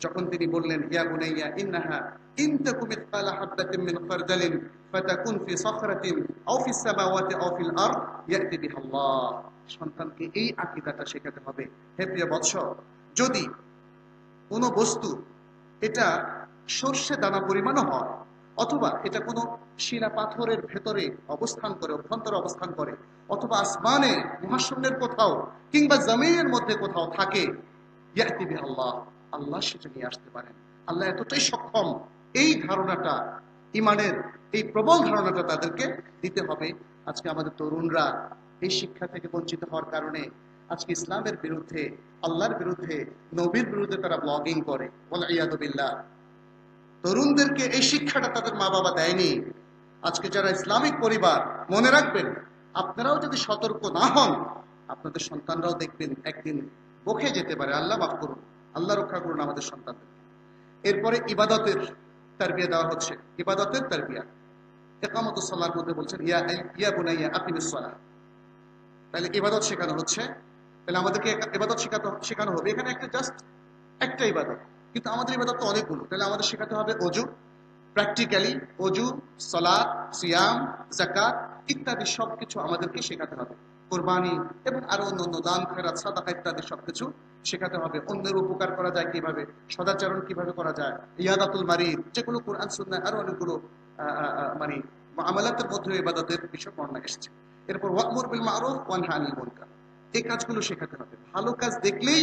Speaker 1: যখন তিনি বললেন, ইয়া বুনাইয়া ইন্নাহা ইন তাকু মিসকালা হাববাতিন মিন খারদালিন ফাতাকুন ফি সাখরাতিন আও ফিস সামাওয়াতি আও ফিল আরদ ইয়াতি বিহাল্লাহ। সন্তানকে এই আকীদাটা শেখাতে হবে। হে প্রিয় বৎস, যদি কোনো বস্তু এটা সর্ষে দানা পরিমাণও হয়, অথবা এটা কোনো শিলা পাথরের ভেতরে অবস্থান করে, অভ্যন্তরে অবস্থান করে, অথবা আসমানে মহাশূন্যের কোথাও কিংবা জমিনের মধ্যে কোথাও থাকে, ইয়াতি বিহাল্লাহ, আল্লাহ সেটা নিয়ে আসতে পারেন। আল্লাহ এতটাই সক্ষম, এই ধারণাটা, ইমানের এই প্রবল ধারণাটা তাদেরকে দিতে হবে। আজকে আমাদের তরুণরা এই শিক্ষা থেকে বঞ্চিত হওয়ার কারণে আজকে ইসলামের বিরুদ্ধে, আল্লাহর বিরুদ্ধে, নবীর বিরুদ্ধে তারা ব্লগিং করে। ওয়াল ইয়াদু বিল্লাহ। তরুণদেরকে এই শিক্ষাটা তাদের মা বাবা দেয়নি। আজকে যারা ইসলামিক পরিবার, মনে রাখবেন, আপনারাও যদি সতর্ক না হন, আপনাদের সন্তানরাও দেখবেন একদিন বকে যেতে পারে। আল্লাহ মাফ করুন, আল্লাহ রক্ষা করুন আমাদের সন্তানদের। এরপরে ইবাদতের তারবিয়া দেওয়া হচ্ছে, ইবাদতের তারবিয়া। ইকামতুস সালার মধ্যে বলছেন, ইয়া বুনাইয়া আকিমিস সালাহ। তাহলে ইবাদত শেখানো হচ্ছে। তাহলে আমাদেরকে ইবাদত শেখানো হবে। এখানে একটা জাস্ট একটা ইবাদত, কিন্তু আমাদের ইবাদত তো অনেকগুলো। তাহলে আমাদের শেখাতে হবে অজু, প্র্যাকটিক্যালি অজু, সালাত, সিয়াম, যাকাত ইত্যাদি সবকিছু আমাদেরকে শেখাতে হবে। কোরবানি এবং আরো অন্যান্য দান, খেরাত, সাদাকা ইত্যাদি সবকিছু শেখাতে হবে। অন্যের উপকার করা যায় কিভাবে, সদাচরণ কিভাবে করা যায়, ইয়াদাতুল মারিদ, যেগুলো কোরআন সুন্নাহ আরো অনেকগুলো মানে আমলাতের মধ্যে ইবাদতের বিষয় বর্ণনা এসেছে। এরপর ওয়া'মুর বিল মা'রুফ ওয়ানহা আনিল মুনকার, এই কাজগুলো শেখাতে হবে। ভালো কাজ দেখলেই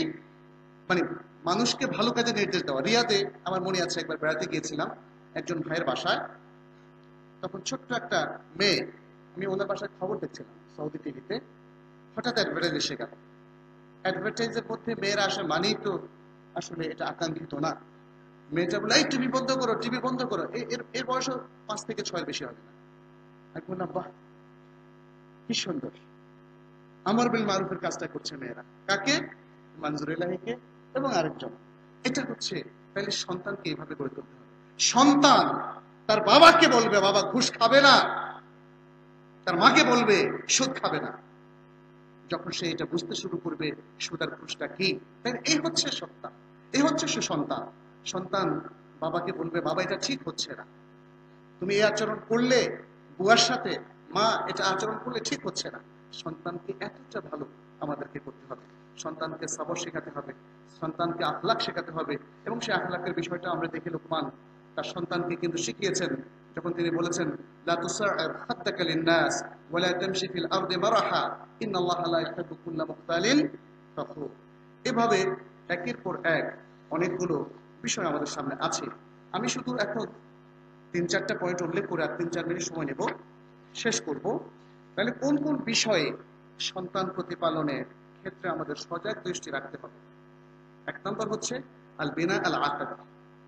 Speaker 1: মানে মানুষকে ভালো কাজে নির্দেশ দেওয়া। রিয়াদে আমার মনে আছে একবার বেড়াতে গিয়েছিলাম একজন ভাইয়ের বাসায়, তখন ছোট্ট একটা মেয়ে, আমি ওনার বাসায় খবর দেখছিলাম সৌদি টিভিতে, হঠাৎ অ্যাডভার্টাইজ এসে গেল। অ্যাডভার্টাইজের মধ্যে মেয়েরা আসে মানেই তো আসলে এটা আকাঙ্ক্ষিত না। মেয়েটা বলে, এই টিভি বন্ধ করো, টিভি বন্ধ করো। এর বয়স 5 থেকে 6 বেশি হবে না। আমি বললাম, বাহ কি সুন্দর, আমর বিল মারুফের কাজটা করছে মেয়েরা। কাকে? মনজুর ইলাহিকে এবং আরেকজন। এটা হচ্ছে, তাহলে সন্তানকে এইভাবে গড়ে তুলতে হবে। সন্তান তার বাবাকে বলবে বাবা ঘুষ খাবে না, তার মাকে বলবে সুদ খাবে না। যখন সে এটা বুঝতে শুরু করবে সুদ আর ঘুষটা কি, তাই এই হচ্ছে সন্তান, এই হচ্ছে সুসন্তান। সন্তান বাবাকে বলবে, বাবা এটা ঠিক হচ্ছে না, তুমি এই আচরণ করলে বুয়ার সাথে, মা এটা আচরণ করলে ঠিক হচ্ছে না। সন্তানকে এতটা ভালো আমাদেরকে করতে হবে, সন্তানকে সবর শেখাতে হবে, সন্তানকে আখলাক শেখাতে হবে। এবং সেই আখলাকের বিষয়টা আমরা দেখি লুকমান তার সন্তানকে কিন্তু শিখিয়েছেন, যখন তিনি বলেছেন লা তুসা'র খাদ্দাকা লিন-নাস ওয়া লা তামশি ফিল আরদি মারাহা ইন্নাল্লাহা লা ইউহিব্বু কুল্লা মুখতালিন ফখুর। এভাবে একের পর এক অনেকগুলো বিষয় আমাদের সামনে আছে। আমি শুধু এখন 3-4টা পয়েন্ট উল্লেখ করে আর 3-4 মিনিট সময় নেব, শেষ করব। তাহলে কোন কোন বিষয়ে সন্তান প্রতিপালনের ক্ষেত্রে আমাদের সজাগ দৃষ্টি রাখতে হবে? এক নম্বর হচ্ছে আল বিনা আল আকাদি।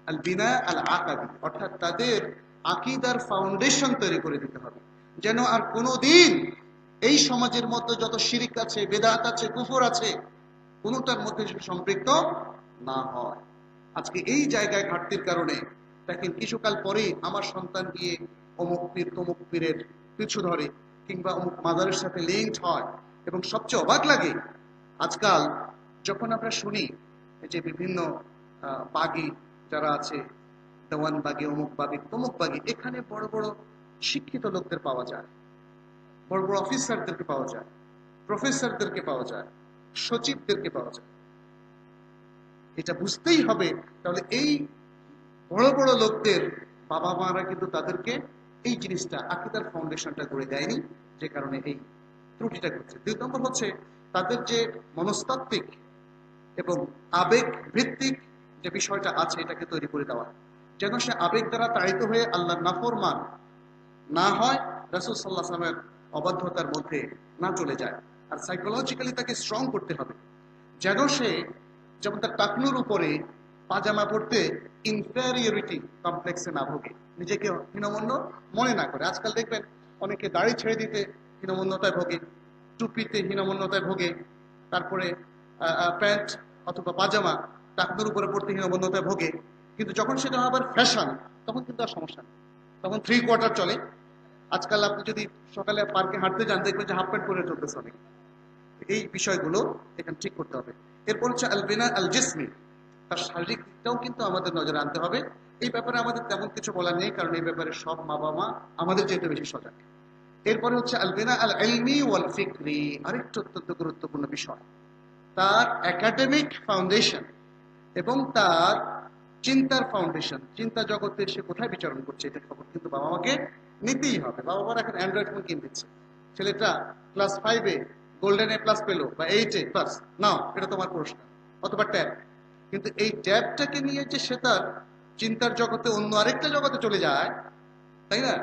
Speaker 1: আল বিনা আল আকাদি অর্থাৎ তাদের আকীদার ফাউন্ডেশন তৈরি করে দিতে হবে, যেন আর কোনোদিন এই সমাজের মধ্যে যত শিরিক আছে, বেদাত আছে, কুফর আছে, কোনোটার মধ্যে সম্পৃক্ত না হয়। আজকে এই জায়গায় ঘাটতির কারণে দেখেন কিছুকাল পরেই আমার সন্তান গিয়ে অমুক পীর তমুক পীরের পিছু ধরে কিংবা অমুক মাজারের সাথে লিঙ্কড হয়। এবং সবচেয়ে অবাক লাগে আজকাল যখন আমরা শুনি যে বিভিন্ন বাগি যারা আছে, দেওয়ান বাগি, অমুক বাগি, তমুক বাগি, এখানে বড় বড় শিক্ষিত লোকদের পাওয়া যায়, বড় বড় অফিসারদেরকে পাওয়া যায়, প্রফেসরদেরকে পাওয়া যায়, সচিবদেরকে পাওয়া যায়। এটা বুঝতেই হবে তাহলে এই বড় বড় লোকদের বাবা মারা কিন্তু তাদেরকে এই জিনিসটা আকীদার ফাউন্ডেশনটা করে দেয়নি, যে কারণে এই ত্রুটিটা ঘটছে। 2 নম্বর হচ্ছে তাদের যে মনস্তাত্ত্বিক এবং আবেগ ভিত্তিক যে বিষয়টা আছে এটাকে তৈরি করে দেওয়া, যেন সে আবেগ দ্বারা তাড়িত হয়ে আল্লাহর নাফরমান না হয়, রাসূল সাল্লাল্লাহু আলাইহি ওয়াসাল্লামের অবাধ্যতার মধ্যে না চলে যায়। আর সাইকোলজিক্যালি তাকে স্ট্রং করতে হবে, যেন সে যেমন তার টাকনুর উপরে পাজামা পড়তে ইনফেরিয়রিটি কমপ্লেক্সে না ভোগে, নিজেকে হীনমন্য মনে না করে। আজকাল দেখবেন অনেকে দাড়ি ছেড়ে দিতে হীনমন্যতায় ভোগে, টুপিতে হীনমন্যতায় ভোগে, তারপরে প্যান্ট অথবা পাজামা টাকনুর উপরে পড়তে হীনমন্যতায় ভোগে। কিন্তু যখন সেটা আবার ফ্যাশন, তখন কিন্তু আর সমস্যা নেই, তখন 3/4 চলে। আজকাল আপনি যদি সকালে পার্কে হাঁটতে যান দেখবেন যে হাফ প্যান্ট পরে চলতেছে অনেক। এই বিষয়গুলো এখানে ঠিক করতে হবে। এরপর হচ্ছে আল বিনা আল জিসমি, তার শারীরিক দিকটাও কিন্তু আমাদের নজরে আনতে হবে। এই ব্যাপারে আমাদের তেমন কিছু বলার নেই, কারণ এই ব্যাপারে সব মা বাবা আমাদের চাইতে বেশি সজাগ। এরপরে হচ্ছে আল বিনা আল ইলমি ওয়াল ফিকরি, আরেকটা অত্যন্ত গুরুত্বপূর্ণ বিষয়, তার একাডেমিক ফাউন্ডেশন এবং তার চিন্তার ফাউন্ডেশন, চিন্তা জগতে সে কোথায় বিচরণ করছে এটা খবর কিন্তু বাবা মাকে নিতেই হবে। বাবা মারা এখন অ্যান্ড্রয়েড ফোন কিনে দিচ্ছে, ছেলেটা ক্লাস 5-এ গোল্ডেন A+ পেলো বা 8+, নাও এটা তোমার পুরস্কার, অথবা ট্যাব। কিন্তু এই ট্যাবটাকে নিয়ে যে সে তার চিন্তার জগতে অন্য আরেকটা জগতে চলে যায়, তাই না,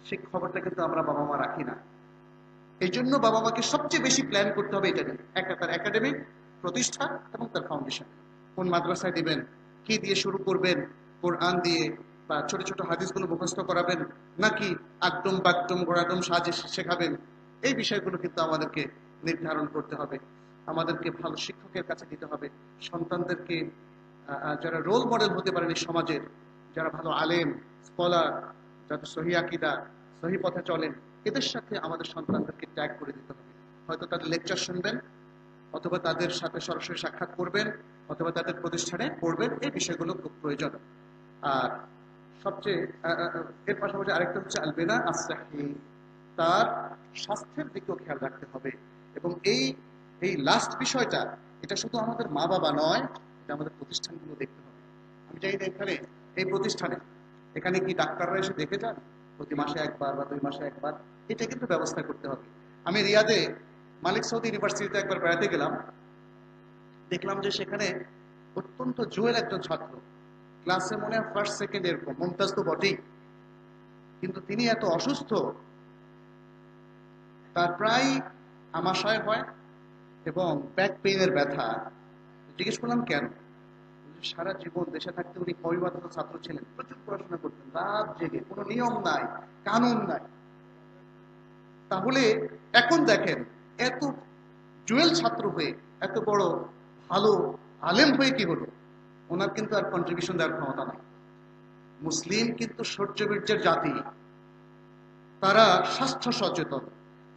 Speaker 1: সেই খবরটা কিন্তু আমরা বাবা মা রাখি না। এই জন্য বাবা মাকে সবচেয়ে বেশি প্ল্যান করতে হবে এটা নিয়ে, তার একাডেমিক প্রতিষ্ঠা এবং তার ফাউন্ডেশন। কোন মাদ্রাসায় দিবেন, কি দিয়ে শুরু করবেন, কোরআন দিয়ে বা ছোট ছোট হাদিসগুলো মুখস্থ করাবেন, নাকি আকদম বাকদম ঘোড়াদম সাজে শেখাবেন, এই বিষয়গুলো কিন্তু আমাদেরকে নির্ধারণ করতে হবে। আমাদেরকে ভালো শিক্ষকের কাছে দিতে হবে। সন্তানদেরকে যারা রোল মডেল হতে পারেন এই সমাজের, যারা ভালো আলেম স্কলার, যারা সহি আকীদা সহি পথে চলেন, এদের সাথে আমাদের সন্তানদেরকে ট্যাগ করে দিতে হবে। হয়তো তাদের লেকচার শুনবেন, অথবা তাদের সাথে সরাসরি সাক্ষাৎ করবেন, অথবা তাদের প্রতিষ্ঠানে পড়বেন। এই বিষয়গুলো খুব প্রয়োজন। আর সবচেয়ে এর পাশাপাশি আরেকটা হচ্ছে আল বিনা আস-সাহি, তার স্বাস্থ্যের দিকেও খেয়াল রাখতে হবে। এবং এই লাস্ট বিষয়টা, এটা শুধু আমাদের মা বাবা নয়, এটা আমাদের প্রতিষ্ঠানগুলো দেখতে হবে। আমি চাই না এই প্রতিষ্ঠানে এখানে কি ডাক্তাররা এসে দেখে যান প্রতি মাসে একবার বা 2 মাসে একবার, এটা কিন্তু ব্যবস্থা করতে হবে। আমি রিয়াদে মালিক সৌদ ইউনিভার্সিটিতে একবার বেড়াতে গেলাম, দেখলাম যে সেখানে অত্যন্ত জুয়েল একজন ছাত্র, ক্লাসে মনে হয় ফার্স্ট সেকেন্ড এরকম, মুমতাজ তো বটেই, কিন্তু তিনি এত অসুস্থ, তার প্রায় আমাশয় হয় এবং ব্যাক পেইনের ব্যথা। জিজ্ঞেস করলাম কেন, সারা জীবন দেশে থাকতে উনি পরিবর্তিত ছাত্র ছিলেন, প্রচুর পড়াশোনা করতেন, রাত জেগে, কোনো নিয়ম নাই, কানুন নাই। তাহলে এখন দেখেন এত জুয়েল ছাত্র হয়ে, এত বড় ভালো আলেম হয়ে কি হলো, ওনার কিন্তু আর কন্ট্রিবিউশন দেওয়ার ক্ষমতা নাই। মুসলিম কিন্তু সূর্যবীর্যের জাতি, তারা স্বাস্থ্য সচেতন,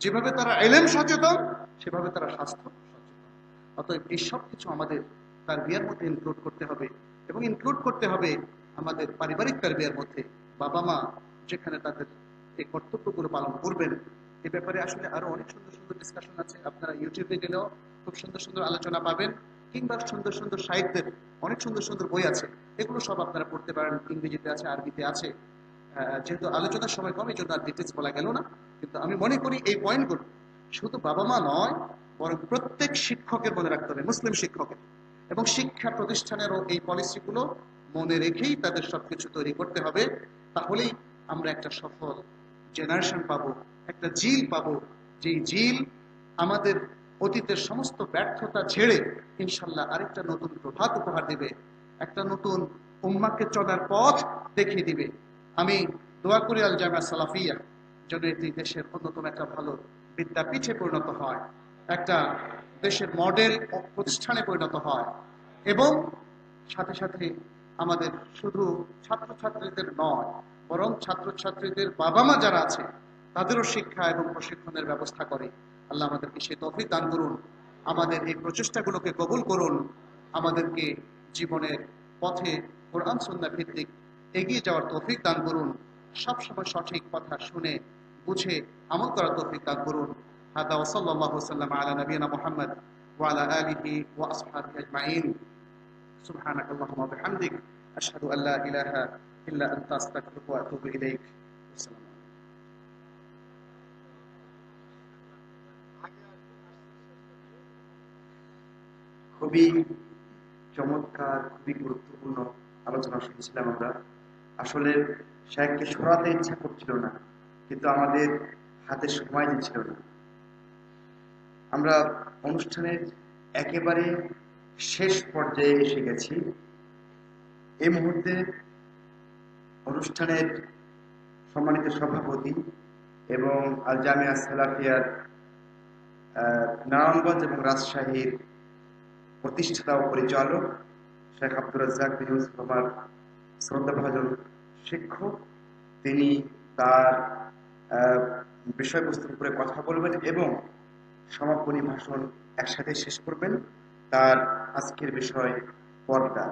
Speaker 1: যেভাবে তারা ইলম সচেতন সেভাবে তারা স্বাস্থ্য সচেতন। অতএব এই সব কিছু আমাদের তারবিয়ার মধ্যে ইনক্লুড করতে হবে, এবং ইনক্লুড করতে হবে আমাদের পারিবারিক তারবিয়ার মধ্যে। বাবা মা যেখানে তাদের এই কর্তব্যগুলো পালন করবেন, এ ব্যাপারে আসলে আরো অনেক সুন্দর সুন্দর ডিসকাশন আছে। আপনারা ইউটিউবে গেলেও খুব সুন্দর সুন্দর আলোচনা পাবেন, কিংবা সুন্দর সুন্দর সাহিত্যের অনেক সুন্দর সুন্দর বই আছে, এগুলো সব আপনারা পড়তে পারেন। ইংরেজিতে আছে, আরবিতে আছে। যেহেতু আলোচনার সময় কম, এই জন্য আর ডিটেলস বলা গেল না, কিন্তু আমি মনে করি এই পয়েন্টগুলো শুধু বাবা মা নয়, বরং প্রত্যেক শিক্ষকের মনে রাখতে হবে, মুসলিম শিক্ষকের এবং শিক্ষা প্রতিষ্ঠানেরও এই পলিসিগুলো মনে রেখেই তাদের সবকিছু তৈরি করতে হবে। তাহলেই আমরা একটা সফল জেনারেশন পাবো, একটা জিল পাবো, যেই জিল আমাদের অতীতের সমস্ত ব্যর্থতা ছেড়ে ইনশাল্লাহ আরেকটা নতুন প্রভাত উপহার দিবে, একটা নতুন উম্মাকে চলার পথ দেখিয়ে দিবে। আমি দোয়া করি আল জামিয়া সালাফিয়া যেন এটি দেশের অন্যতম একটা ভালো বিদ্যাপীঠে পরিণত হয়, একটা দেশের মডেল প্রতিষ্ঠানে পরিণত হয়, এবং সাথে সাথে আমাদের শুধু ছাত্রছাত্রীদের নয়, বরং ছাত্রছাত্রীদের বাবা মা যারা আছে তাদেরও শিক্ষা এবং প্রশিক্ষণের ব্যবস্থা করে। আল্লাহ আমাদেরকে সে তৌফিক দান করুন, আমাদের এই প্রচেষ্টাগুলোকে কবুল করুন, আমাদেরকে জীবনের পথে কোরআন সুন্নাহ ভিত্তিক এগিয়ে যাওয়ার তৌফিক দান করুন, সবসময় সঠিক কথা শুনে বুঝে আমল করার তৌফিক দান করুন। হাদা ওয়া সাল্লাল্লাহু সাল্লাম আলা নবিয়িনা মুহাম্মদ ওয়া আলা আলিহি ওয়া আসহাবিহি আজমাইন। সুবহানাকাল্লাহুম্মা ওয়া বিহামদিক আশহাদু আল্লা ইলাহা ইল্লা আনতা আস্তাগফিরুকা ওয়া আতুবু ইলাইক। আসসালামু
Speaker 2: খুবই চমৎকার, খুবই গুরুত্বপূর্ণ আলোচনা শুনছিলাম আমরা। আসলে শেখকে সরাতে ইচ্ছা করছিল না, কিন্তু আমাদের হাতে সময় দিচ্ছিল না। আমরা অনুষ্ঠানের একেবারে শেষ পর্যায়ে এসে গেছি। এই মুহূর্তে অনুষ্ঠানের সম্মানিত সভাপতি এবং আল জামিয়া সালাফিয়ার নারায়ণগঞ্জ এবং রাজশাহীর প্রতিষ্ঠাতা ও পরিচালক শেখ আব্দুর রাজ্জাক বিন ইউসুফ আমার শ্রদ্ধাভাজন শিক্ষক, তিনি তার বিষয়বস্তুর উপরে কথা বলবেন এবং সমাপনী ভাষণ একসাথে শেষ করবেন। তার আজকের বিষয় পর্দা।